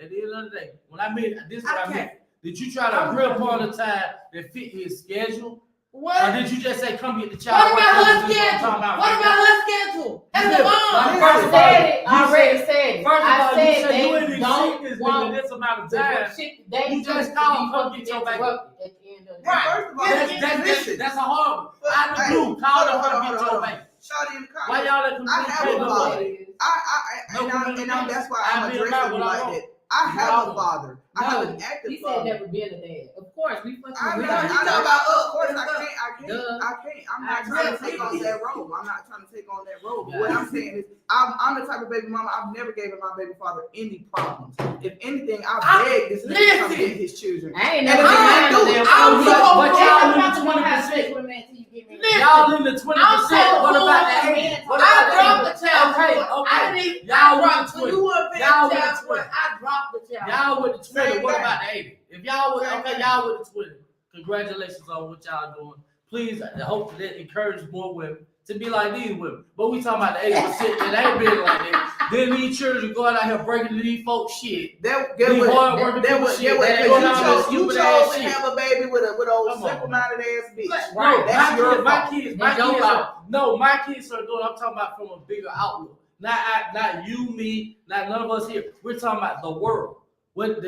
At the end of the day, when I mean this, is what I Okay. meant. Did you try to agree upon a time that fit his schedule, or What? did you just say, "Come get the What child"? about right her now, this is what I'm schedule? talking about What right about now. her schedule? As You a did. mom. Like, I first of said all, it. you I already said- said it. First of I all, you said said you they ain't even don't seen this nigga want this amount of the time. shit. They You just used to called, be come fucking get your baby. interrupted at the end of the day. Right. First of all, That's listen. a horrible. But- Out the hey, blue, call hold her, on, come hold get on, your hold on. baby. Shawty in the Why comments. y'all let I have a no father. way? And that's why I'm I'll be addressing about you what I like want. that. I have No. a father. I have an No, active he said father. never been a dad. Of course, we fucking I'm with not, him. he talking about of course, I can't. Duh. I'm not trying to take on that role. I'm not trying to take on that role. But what I'm saying is, I'm the type of baby mama. I've never given my baby father any problems. If anything, I beg this nigga to come listen. get his children. I ain't And never if been I mad do, at them. I'm so But y'all in I'm the gonna have 20%. sex with a man till you get married. Listen. Y'all in the 20%. What about the 80? What I about dropped the the child. Okay, support. okay. I didn't. Y'all I with dropped. the When you were paying Y'all with child the support, I dropped the child. Y'all with the 20, Same what thing. about the 80? If y'all with, Same okay, thing. y'all with the 20. Congratulations on what y'all doing. Please, I hope that encourage more women to be like these women. But we talking about the 80% that ain't been like that. Then these children going out here breaking these folks shit. That These what? hard working That people was shit. what? They Because going out here you stupid chose ass to shit. have a baby with a old Come on, simple-minded ass bitch. No, That's your my fault. kids, That's your fault. my kids are doing. I'm talking about from a bigger outlook. Not you, me, not none of us here. We're talking about the world. What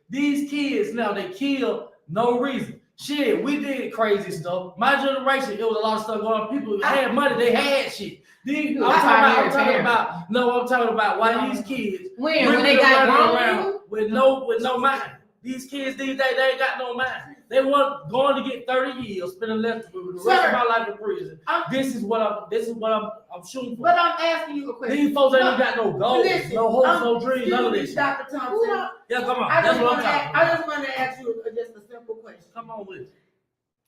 these kids now, they kill no reason. Shit, we did crazy stuff. My generation, it was a lot of stuff going on. People had money, they had shit. I'm talking about why these kids When they got grown, around with no mind. These kids these days, they ain't got no mind. They want going to get 30 years, spending less the rest of my life in prison. This is what I'm shooting for. But I'm asking you a question. These folks ain't got no goals, Listen, no hopes, no dreams, none of Excuse this me, shit. Dr. Thompson. Yeah, come on. I That's just what want I'm to talking ask, I about. just want to ask you just a simple question. Come on with it.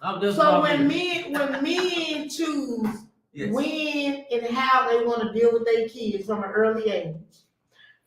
That's So what I'm when doing. men choose Yes. when and how they want to deal with their kids from an early age,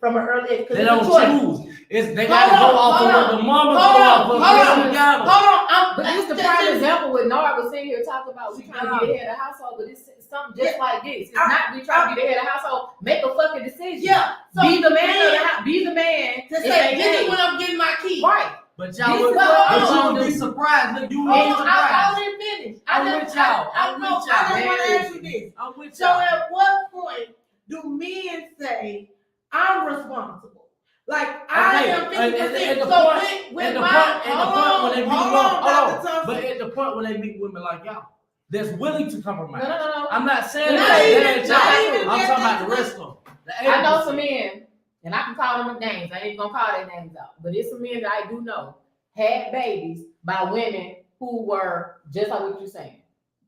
They don't choose. They got to go off of what the mama go off of. Hold on. But this the prime example what Nora was sitting here talking about. We trying to be the head of the household, but it's something just like this. It's not we trying to be the head of the household. Make a fucking decision. Yeah. So Be the man of the house. Be the man. to and say, this hey, is when I'm getting my key. right. But This y'all is would, what I'm but you gonna would be do. surprised. Look, you would Hold be on, surprised. I didn't finish. I'm with y'all. I I'm know. with y'all. I just want to ask you this. I'm with So y'all. at what point do men say, I'm responsible? Like, I Okay, am 50%. at the So point- when at the my, point when they meet hold women, on, Dr. but Thompson. at the point when they meet women like y'all, that's willing to No, compromise. no. I'm not saying Not that even- ain't not y'all. even I'm get talking about into the rest of them. The I know 80%. some men, and I can call them names. I ain't gonna call their names out, but it's some men that I do know had babies by women who were just like what you're saying.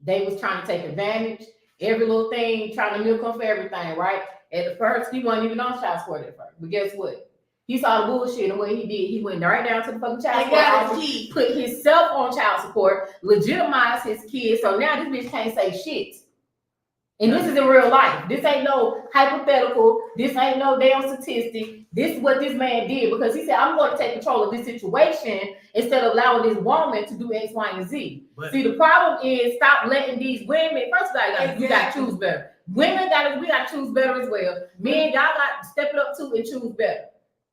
They was trying to take advantage, every little thing, trying to milk them for everything, right? At the first, he wasn't even on child support at first. But guess what? He saw the bullshit and what he did. He went right down to the fucking child And support got office, his key. put himself on child support, legitimized his kids. So now this bitch can't say shit. And this is in real life. This ain't no hypothetical. This ain't no damn statistic. This is what this man did because he said, I'm going to take control of this situation instead of allowing this woman to do X, Y, and Z. But- See, the problem is stop letting these women, first of all, you got to choose better. Women we gotta choose better as well. Men, y'all got to step it up too and choose better.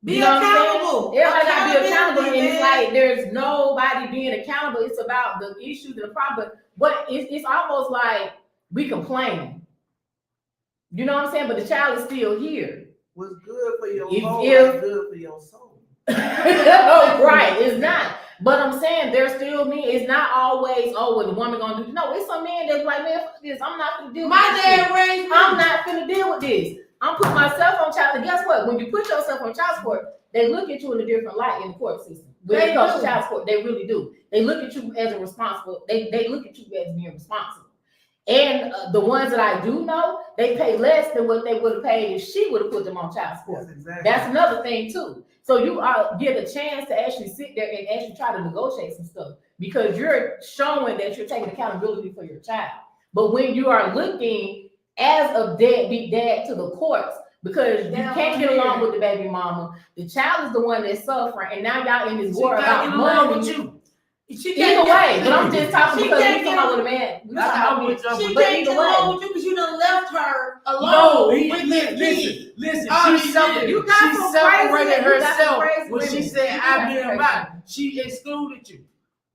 Be You know what I'm saying? accountable. Everybody got to be accountable, and Accountability, it's like there's nobody being accountable. It's about the issues and the problem. But it's almost like we complaining. You know what I'm saying? But the child is still here. What's good for your If- soul if- is good for your soul. Right, it's not. But I'm saying there's still men. It's not always, oh, what the woman gonna do. No, it's some men that's like, man, fuck this. I'm not gonna deal with My this dad shit. raised me. I'm not gonna deal with this. I'm putting myself on child. And guess what? When you put yourself on child support, they look at you in a different light in the court system. When They it comes to do. child support, they really do. They look at you as a responsible. They look at you as being responsible. And the ones that I do know, they pay less than what they would have paid if she would have put them on child support. Yes, exactly. That's another thing too. So you get a chance to actually sit there and actually try to negotiate some stuff because you're showing that you're taking accountability for your child. But when you are looking as a deadbeat dad to the courts because you can't get along with the baby mama, the child is the one that's suffering, and now y'all in this war about money. with you. She Either can't way, get- but I'm just talking she because can't we get talking about a man. We That's talking how about we jump She with but can't either get way. along with you because you done left her alone No, with this kid. listen. Oh, She you separated. you got She some separated crazy- you got some herself crazy when she women. said, You "I got been crazy mine." women. She excluded you.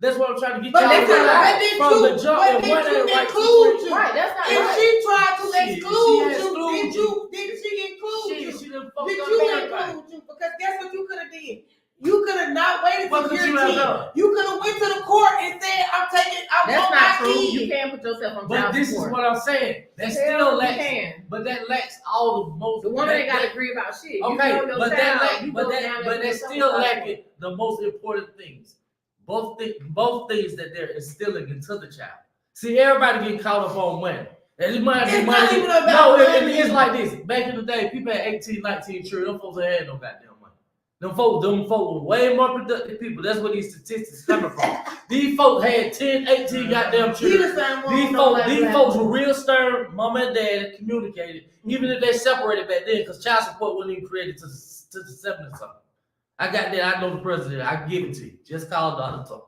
That's what I'm trying to get But y'all that's to not realize. right. From the jump, But and did one you ain't right include situation. you? Right, that's not If right. she tried to She exclude excluded you, did she include She you? done fucked Did up you everybody. include you? Because guess what you could have did? You could have not waited What till could you're you have 10. done? You could have went to the court and said, I That's want not my true. You kid. can't put yourself on But child this is support. what I'm saying. That Hell, still you lacks. can. But that lacks all the most. The woman that- ain't got to that- agree about shit. You Okay, know your but child, that you but go down that there but and that's do still something about lacking the most important things. Both things that they're instilling into the child. See, everybody get caught up on money. And it might be It's money. not even about No, money. it's like this. Back in the day, people had 18, 19 children. Them folks ain't had no goddamn money. Them folks were way more productive people. That's where these statistics coming from. These folks had 10, 18 goddamn He children. the same one. These folks were real stern. Mama and dad communicated, even if they separated back then, because child support wasn't even created to the 70s something. I got that. I know the president. I can give it to you. Just call Donald Trump.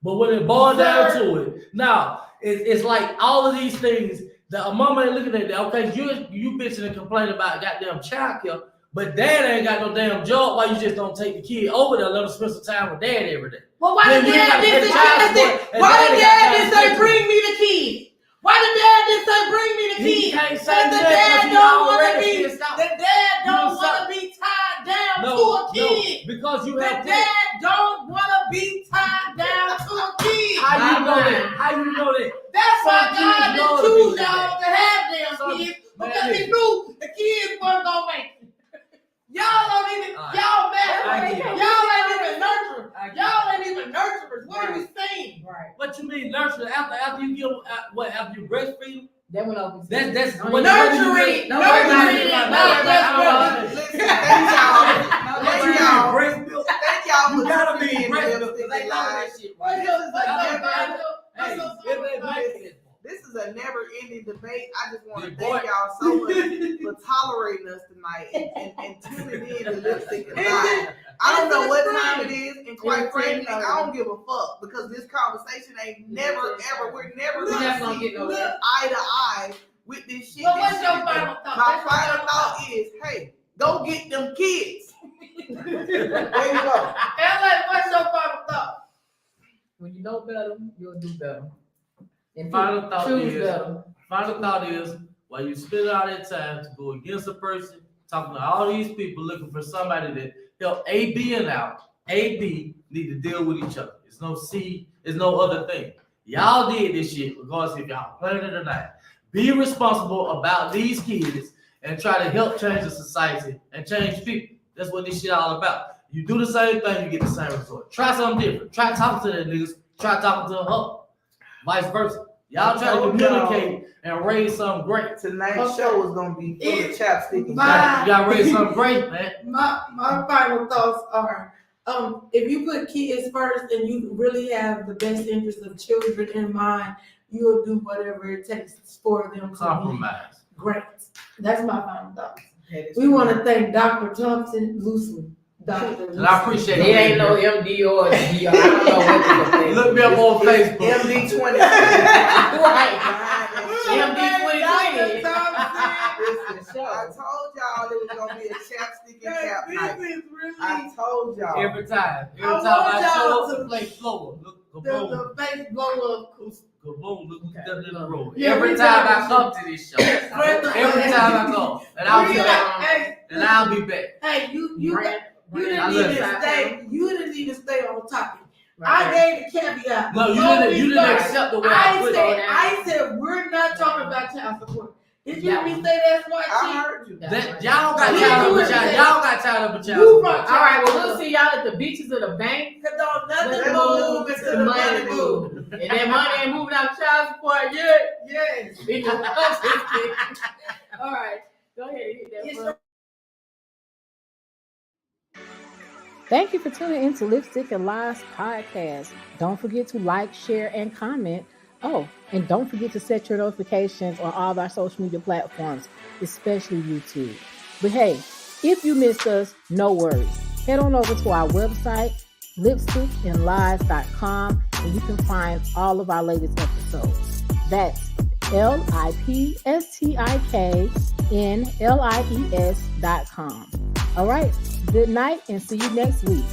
But when it boiled down to it, now it's like all of these things. That a mama ain't looking at that. Okay, you bitching and complaining about goddamn childcare, but dad ain't got no damn job. Why you just don't take the kid over there, let him spend some time with dad every day? Well, why Then did you dad gotta pay didn't the say, child listen, support, and why daddy did got dad time didn't to say spend bring me the kid? Why did dad didn't say bring me the He kid? can't say Because the nothing dad 'cause he don't want to already be, pissed off. the dad don't You want suck. to be tied down No, to a kid. because you The have dad don't want to be tied down to a kid. How you know Mama. that? How you know that? That's why Some God kids know didn't to be choose like y'all that. to have them Some- kids man, because he listen. knew the kids weren't gonna make it. Y'all don't even, All right. y'all mad. I get it. Y'all ain't even nurturers. I get Y'all ain't even nurturers. What are you saying? Right. What you mean nurture after you give after you breastfeed? That went over. That's Don't what even- Nurturing, Don't worry about it. nurturing, Don't not worry about it. breastfeeding. Listen, thank y'all. Thank y'all. breast milk. Thank y'all You for gotta tuning be in breast to milk. Lipstick They and know Lies. that shit. What's your Bible? Hey, it ain't making it. This is a never-ending debate. I just want to Big thank boy. y'all so much for tolerating us tonight and tuning in to Lipstick and Lies. I don't know what time it is, and quite It's frankly, 10:30. I don't give a fuck because this conversation ain't never ever. We're never We're never gonna gonna see get nowhere. eye to eye with this shit. But This what's shit your is- final thought? My What's your final thought is, hey, go get them kids. There you go. Ella, what's your final thought? When you know better, you'll do better. And Final thought choose is- better. Final thought is, while you spend all that time to go against a person, talking to all these people looking for somebody that help A, B, and out, A, B need to deal with each other. There's no C, there's no other thing. Y'all did this shit, regardless if y'all planning it or not. Be responsible about these kids and try to help change the society and change people. That's what this shit all about. You do the same thing, you get the same result. Try something different. Try talking to that niggas. Try talking to her. Vice versa. Y'all try to communicate and raise something great. Tonight's show is gonna be full of chapstick and Bye. You gotta raise something great, man. My final thoughts are, if you put kids first and you really have the best interest of children in mind, you'll do whatever it takes for them to Compromise. be great. That's my final thoughts. We want to thank Dr. Thompson loosely. Dr. And I appreciate It it. ain't no MD or D. I don't know what to say. Look me up on Facebook. MD 20. Right. We wanna MD thank 2020. Dr. Thompson show. I told y'all it was gonna be a chapstick and Hey, cap this night. is really I told y'all. Every time I want I show y'all up to- to play floor, look, the kaboom, face blow up. kaboom, look who's stepping in the room. Yeah, Every we time got I come to this show, Brenda, every time I go, and I'll be back, Hey, and I'll be back. hey, you Brand- didn't I even love stay. You didn't even stay on topic. Right. I gave the caveat. No, you before didn't. we You didn't started. accept the way I put it. I said we're not talking about child support. Did you hear me say that's why I she? heard you. That y'all got We tied up do with it y'all. today. Y'all got tied up with y'all. You brought All right, well, we'll see y'all at the beaches of the bank. Cause don't nothing Let move me until the money move. And that money ain't moving out child support yet. Yes. All right, go ahead and hit that Yes, button. Thank you for tuning in to Lipstick and Lies podcast. Don't forget to like, share, and comment. Oh, and don't forget to set your notifications on all of our social media platforms, especially YouTube. But hey, if you missed us, no worries. Head on over to our website, lipstickandlies.com, and you can find all of our latest episodes. That's lipsticknlies.com. All right, good night and see you next week.